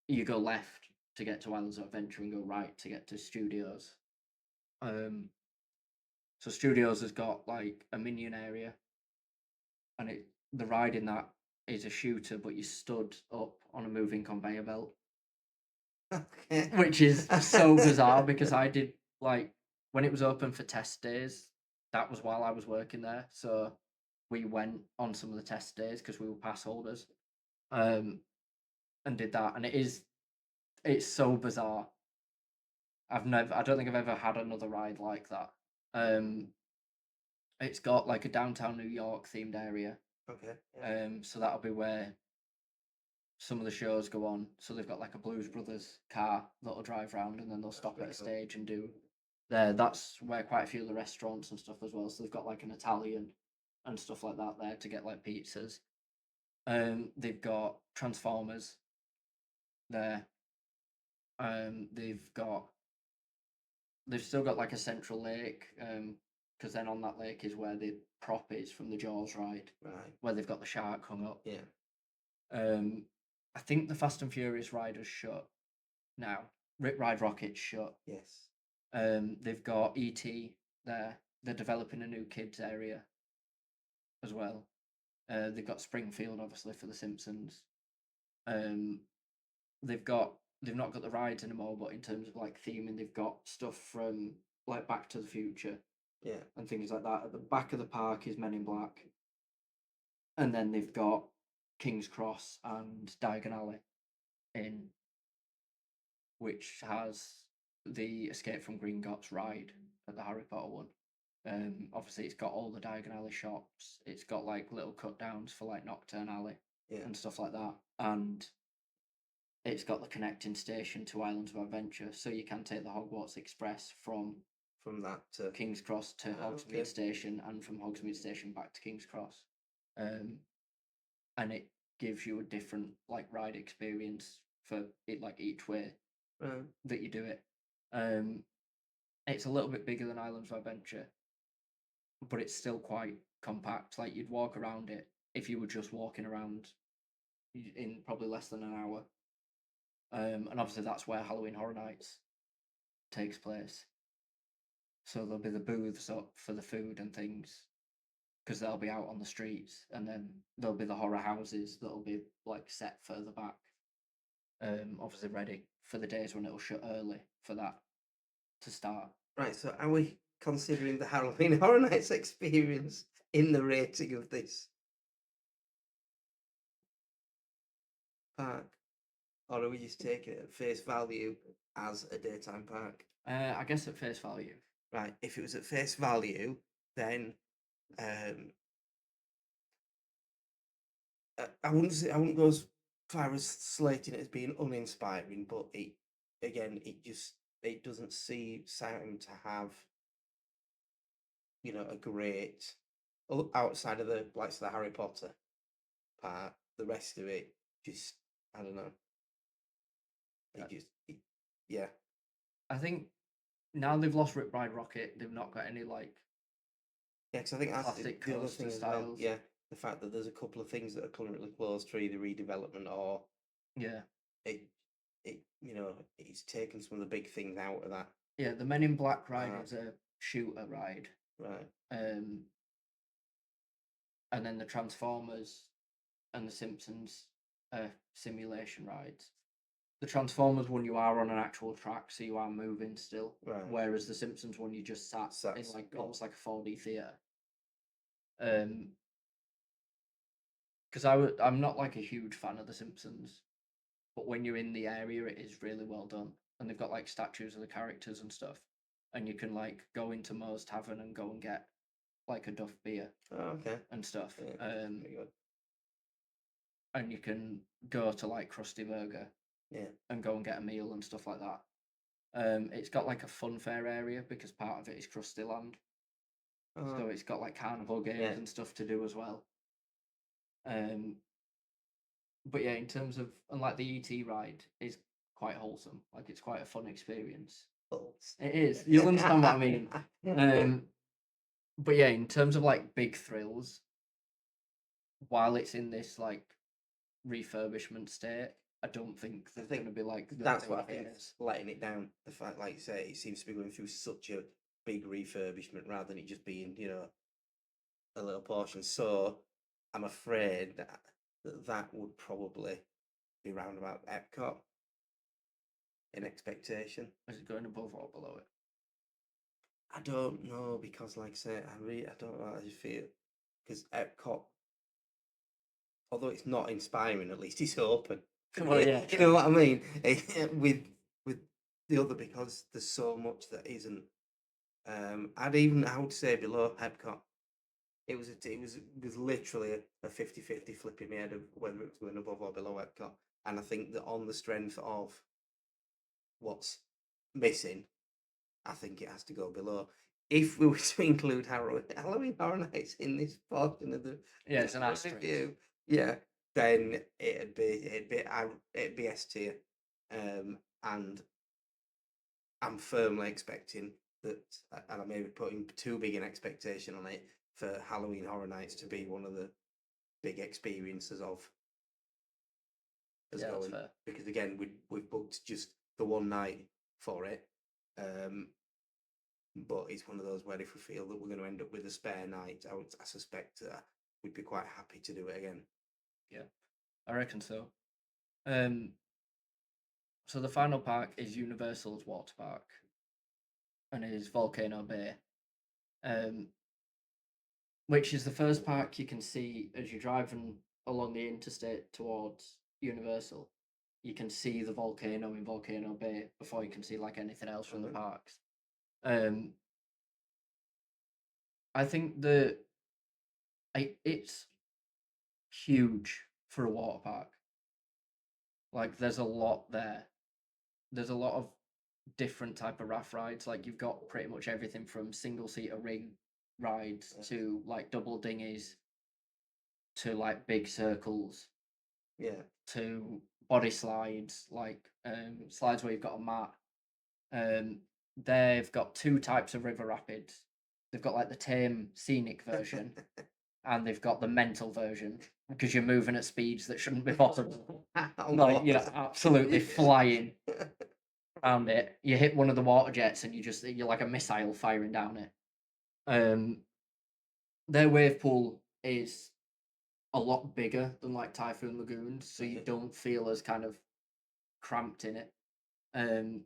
You go left to get to Islands of Adventure and go right to get to Studios. So Studios has got like a Minion area, and the ride in that is a shooter, but you stood up on a moving conveyor belt, Okay. which is so bizarre because I did like when it was open for test days. That was while I was working there, so we went on some of the test days because we were pass holders, and did that, and it's so bizarre. I don't think I've ever had another ride like that. It's got like a downtown New York themed area. Okay. Yeah. So that'll be where some of the shows go on. So they've got like a Blues Brothers car that'll drive around, and then they'll stop at a pretty cool. stage and do there. That's where quite a few of the restaurants and stuff as well. So they've got like an Italian and stuff like that there to get like pizzas. They've got Transformers there. They've still got like a central lake, because then on that lake is where the prop is from the Jaws ride, Right. where they've got the shark hung up. Yeah. I think the Fast and Furious ride is shut now. Rip Ride Rocket's shut. Yes. They've got ET there. They're developing a new kids area as well. They've got Springfield, obviously, for the Simpsons. They've not got the rides anymore, but in terms of like theming, they've got stuff from like Back to the Future, Yeah. and things like that. At the back of the park is Men in Black, and then they've got King's Cross and Diagon Alley in, which has the Escape from Gringotts ride at the Harry Potter one. Obviously, it's got all the Diagon Alley shops. It's got like little cut downs for like Nocturne Alley and stuff like that, and it's got the connecting station to Islands of Adventure, so you can take the Hogwarts Express from that to King's Cross to Hogsmeade okay. Station, and from Hogsmeade Station back to King's Cross, and it gives you a different like ride experience for it, like each way that you do it. It's a little bit bigger than Islands of Adventure, but it's still quite compact. Like you'd walk around it if you were just walking around in probably less than an hour. And obviously that's where Halloween Horror Nights takes place. So there'll be the booths up for the food and things, because they'll be out on the streets, and then there'll be the horror houses that'll be like set further back. Obviously ready for the days when it'll shut early for that to start. Right, so are we considering the Halloween Horror Nights experience in the rating of this park? Or are we just taking it at face value as a daytime park? I guess at face value. Right, if it was at face value, then I wouldn't go as far as slating it as being uninspiring, but it doesn't sound to have a great outside of the likes of the Harry Potter part. The rest of it just I don't know. Yeah. I think now they've lost Rip Ride Rocket, they've not got any like Yeah, because I think that's classic the other coaster thing as well. styles. Yeah, the fact that there's a couple of things that are currently closed for either redevelopment or Yeah. it's taken some of the big things out of that. Yeah, the Men in Black ride is a shooter ride. Right. And then the Transformers and the Simpsons simulation rides. The Transformers one, you are on an actual track, so you are moving still. Right. Whereas the Simpsons one, you just sat in like almost like a 4D theater. Because I'm not like a huge fan of the Simpsons, but when you're in the area, it is really well done, and they've got like statues of the characters and stuff, and you can like go into Moe's Tavern and go and get like a Duff beer. Oh, okay. And stuff. Yeah, very good. And you can go to like Krusty Burger. Yeah. And go and get a meal and stuff like that. It's got like a fun fair area because part of it is Krusty Land. So it's got like carnival games and stuff to do as well. But yeah, in terms of, and like the ET ride is quite wholesome. Like it's quite a fun experience. It is. You'll understand what I mean. But yeah, in terms of like big thrills, while it's in this like refurbishment state, I don't think there's going to be like that's what I think is letting it down. The fact, like you say, it seems to be going through such a big refurbishment rather than it just being a little portion. So I'm afraid that that would probably be round about Epcot in expectation. Is it going above or below it? I don't know because, like I say, I don't know how you feel because Epcot, although it's not inspiring, at least it's open. Well, yeah, you know what I mean. With the other, because there's so much that isn't. I would say below Epcot. It was literally a 50-50 flip in my head of whether it was going above or below Epcot. And I think that on the strength of what's missing, I think it has to go below. If we were to include Halloween Horror Nights in this portion of the it's an asterisk. review, yeah, then it'd be S tier, and I'm firmly expecting that, and I may be putting too big an expectation on it for Halloween Horror Nights to be one of the big experiences of as Yeah, that's going, fair. because again we've booked just the one night for it, but it's one of those where if we feel that we're going to end up with a spare night, I suspect we'd be quite happy to do it again. Yeah, I reckon so. So the final park is Universal's water park, and it is Volcano Bay, which is the first park you can see as you're driving along the interstate towards Universal. You can see the volcano in Volcano Bay before you can see like anything else from the parks. I think it's huge for a water park. Like there's a lot there. There's a lot of different type of raft rides. Like you've got pretty much everything from single seater ring rides to like double dinghies to like big circles. Yeah. To body slides, like slides where you've got a mat. They've got two types of river rapids. They've got like the tame scenic version, and they've got the mental version because you're moving at speeds that shouldn't be possible. Like you're absolutely flying around it. You hit one of the water jets, and you're like a missile firing down it. Their wave pool is a lot bigger than like Typhoon Lagoons, so you don't feel as kind of cramped in it. And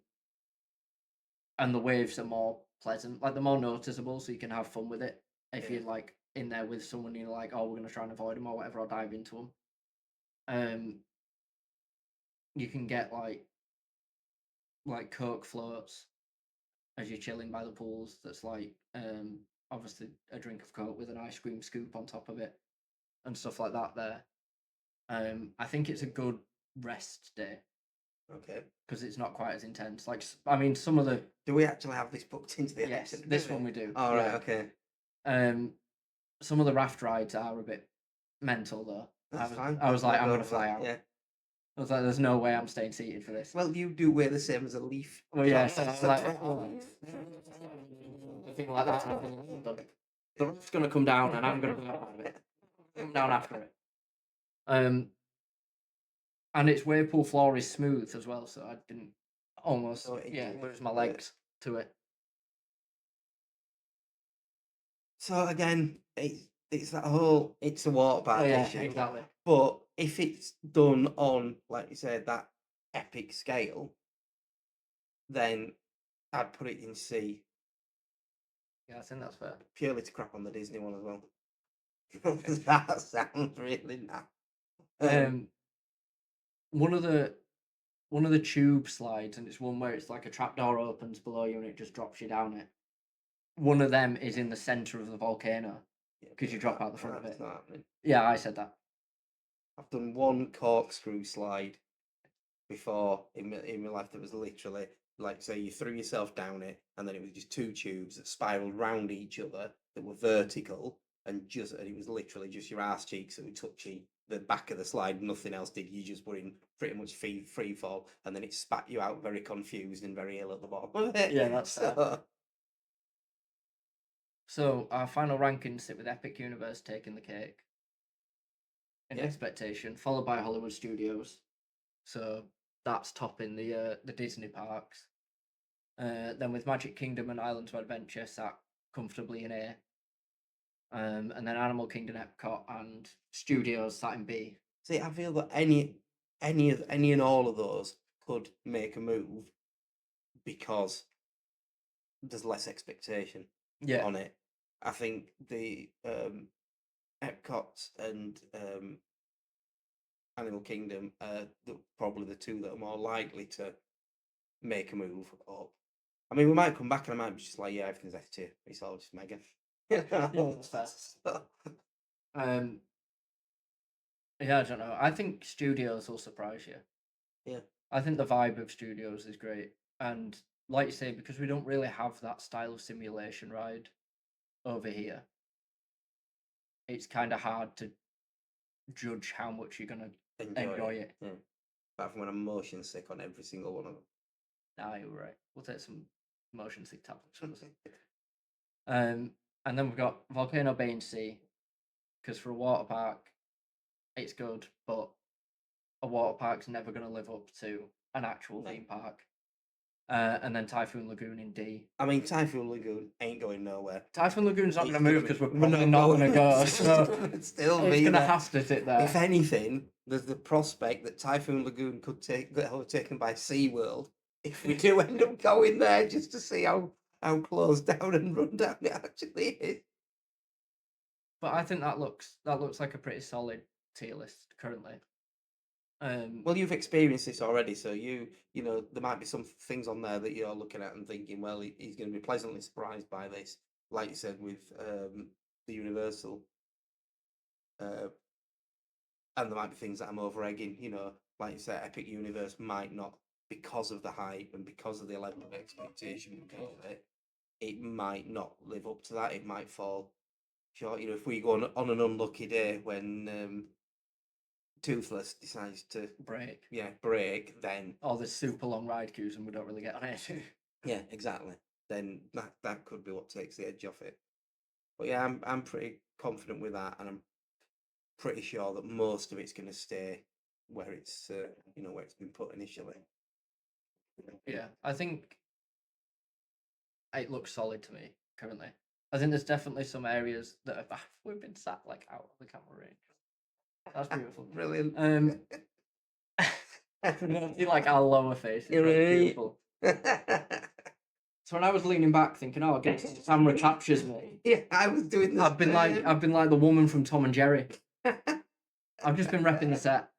the waves are more pleasant, like they're more noticeable, so you can have fun with it. If you're like in there with someone, you're like, oh, we're gonna try and avoid them or whatever, or dive into them. You can get like Coke floats as you're chilling by the pools. That's like obviously a drink of Coke with an ice cream scoop on top of it and stuff like that there. I think it's a good rest day. Okay. Because it's not quite as intense. Like, I mean, some of the... Do we actually have this booked into the Yes, this one we do. Oh, right, okay. Some of the raft rides are a bit mental, though. That's fine. I was like, I'm going to fly out. Yeah. I was like, there's no way I'm staying seated for this. Well, you do wear the same as a leaf. Well, yeah, so I'm like... Thing like that. The raft's going to come down and I'm going to come out of it. Come down after it. And its wave pool floor is smooth as well, so I didn't almost lose my legs to it. So again, it's that whole it's a water park issue. Exactly. But if it's done on, like you said, that epic scale, then I'd put it in C. Yeah, I think that's fair. Purely to crap on the Disney one as well. That sounds really naff. One of the tube slides, and it's one where it's like a trapdoor opens below you and it just drops you down it. One of them is in the center of the volcano because you drop out the front of it. Not happening. Yeah, I said that. I've done one corkscrew slide before in my life that was literally like, say you threw yourself down it and then it was just two tubes that spiraled round each other that were vertical, and it was literally just your ass cheeks that were touching the back of the slide. Nothing else did. You just were in pretty much free fall, and then it spat you out very confused and very ill at the bottom of it. Yeah, that's so our final rankings sit with Epic Universe taking the cake in expectation, followed by Hollywood Studios. So that's topping the Disney parks. Then with Magic Kingdom and Islands of Adventure sat comfortably in A. And then Animal Kingdom, Epcot, and Studios sat in B. See, I feel that any and all of those could make a move because there's less expectation Yeah, on it. I think the Epcot and Animal Kingdom are probably the two that are more likely to make a move up. I mean, we might come back and I might be just like, yeah, everything's F tier. It's all just mega. that's fair. Yeah, I don't know. I think studios will surprise you. Yeah. I think the vibe of studios is great, and like you say, because we don't really have that style of simulation ride over here, it's kind of hard to judge how much you're gonna enjoy it. Yeah. Apart from when I'm motion sick on every single one of them. Ah, you're right. We'll take some motion sick tablets. And then we've got Volcano Bay and Sea, because for a water park, it's good, but a water park's never going to live up to an actual theme park. And then Typhoon Lagoon in D. I mean, Typhoon Lagoon ain't going nowhere. Typhoon Lagoon's not It's going to move gonna because we're be- probably not going to go. So Still it's be going to there. have to sit there. If anything, there's the prospect that Typhoon Lagoon could get overtaken by SeaWorld if we do end up going there just to see how closed down and run down it actually is. But I think that looks like a pretty solid tier list currently. Well, you've experienced this already, so you know there might be some things on there that you're looking at and thinking, well, he's going to be pleasantly surprised by this, like you said with the Universal, and there might be things that I'm over egging. You know, like you said, Epic Universe might not, because of the hype and because of the level of expectation because of it, it might not live up to that. It might fall short. You know, if we go on an unlucky day when Toothless decides to break. break, then Or there's super long ride queues and we don't really get on it. yeah, exactly. Then that could be what takes the edge off it. But yeah, I'm pretty confident with that, and I'm pretty sure that most of it's going to stay where it's where it's been put initially. Yeah, I think it looks solid to me currently. I think there's definitely some areas that have we've been sat like out of the camera range. That's beautiful. Brilliant. See, like our lower face. It's really beautiful. So when I was leaning back, thinking, "Oh, I guess the camera captures me." Yeah, I was doing this. I've been like the woman from Tom and Jerry. I've just been repping the set.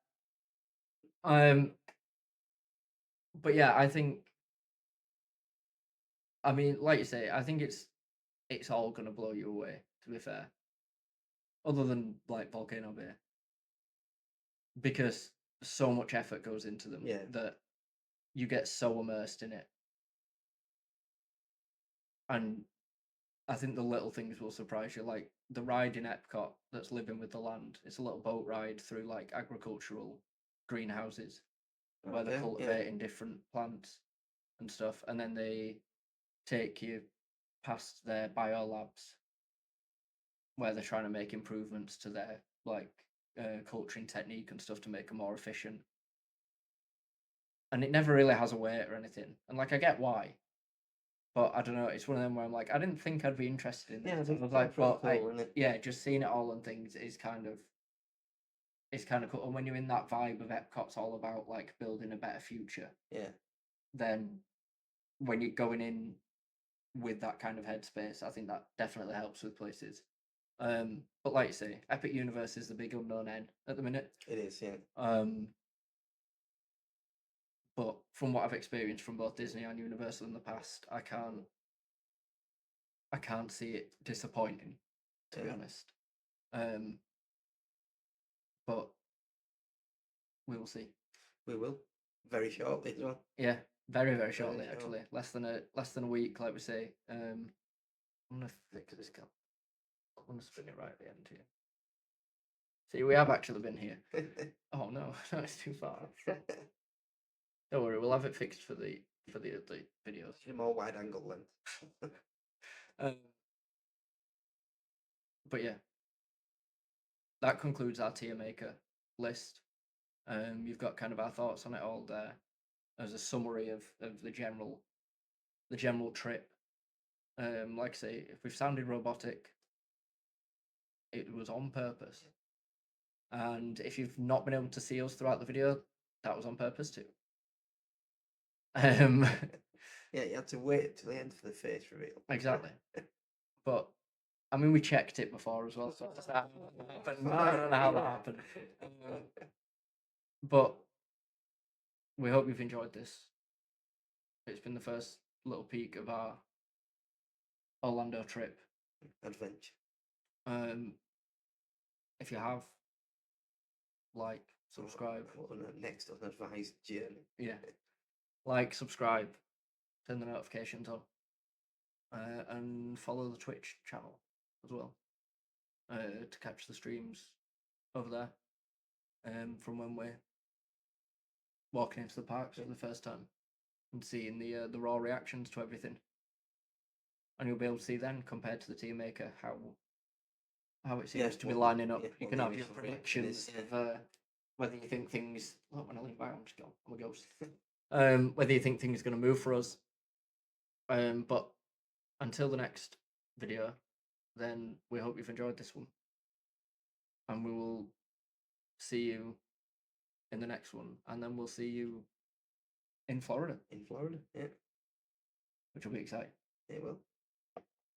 But yeah, I think. I mean, like you say, I think it's all gonna blow you away. To be fair, other than like Volcano Bay, because so much effort goes into them that you get so immersed in it, and I think the little things will surprise you, like the ride in Epcot that's living with the land. It's a little boat ride through like agricultural greenhouses where they're cultivating different plants and stuff, and then they take you past their biolabs where they're trying to make improvements to their like culturing technique and stuff to make them more efficient. And it never really has a weight or anything. And like I get why, but I don't know. It's one of them where I'm like, I didn't think I'd be interested in this. Yeah, I was like, but cool, isn't it? yeah, just seeing it all and things is kind of cool. And when you're in that vibe of Epcot's all about like building a better future. Yeah. Then when you're going in with that kind of headspace, I think that definitely helps with places. But like you say, Epic Universe is the big unknown N at the minute. It is, yeah. But from what I've experienced from both Disney and Universal in the past, I can't see it disappointing, to be honest. But we will see. We will very shortly as well. Yeah, very very shortly actually. Less than a week, like we say. I'm gonna fix this cap. I'm gonna spin it right at the end here. See, we have actually been here. Oh no, no, it's too far. Don't worry, we'll have it fixed for the videos. More wide angle lens. But yeah, that concludes our tier maker list. You've got kind of our thoughts on it all there as a summary of the general trip. Like I say, if we've sounded robotic, it was on purpose. And if you've not been able to see us throughout the video, that was on purpose too. Yeah, you had to wait till the end for the face reveal. Exactly. But I mean, we checked it before as well, so I don't know how that happened. But we hope you've enjoyed this. It's been the first little peek of our Orlando trip. Adventure. If you have, like, subscribe. What on a next unadvised journey. Yeah. Like, subscribe, turn the notifications on, and follow the Twitch channel as well to catch the streams over there from when we're walking into the parks for the first time and seeing the raw reactions to everything. And you'll be able to see then, compared to the Tier Maker, how it seems to be lining up. You can have your predictions of whether you think things. Look, when I lean back, I'm a ghost. Whether you think things are going to move for us. But until the next video, then we hope you've enjoyed this one. And we will see you in the next one. And then we'll see you in Florida. In Florida, yeah. Which will be exciting. It will.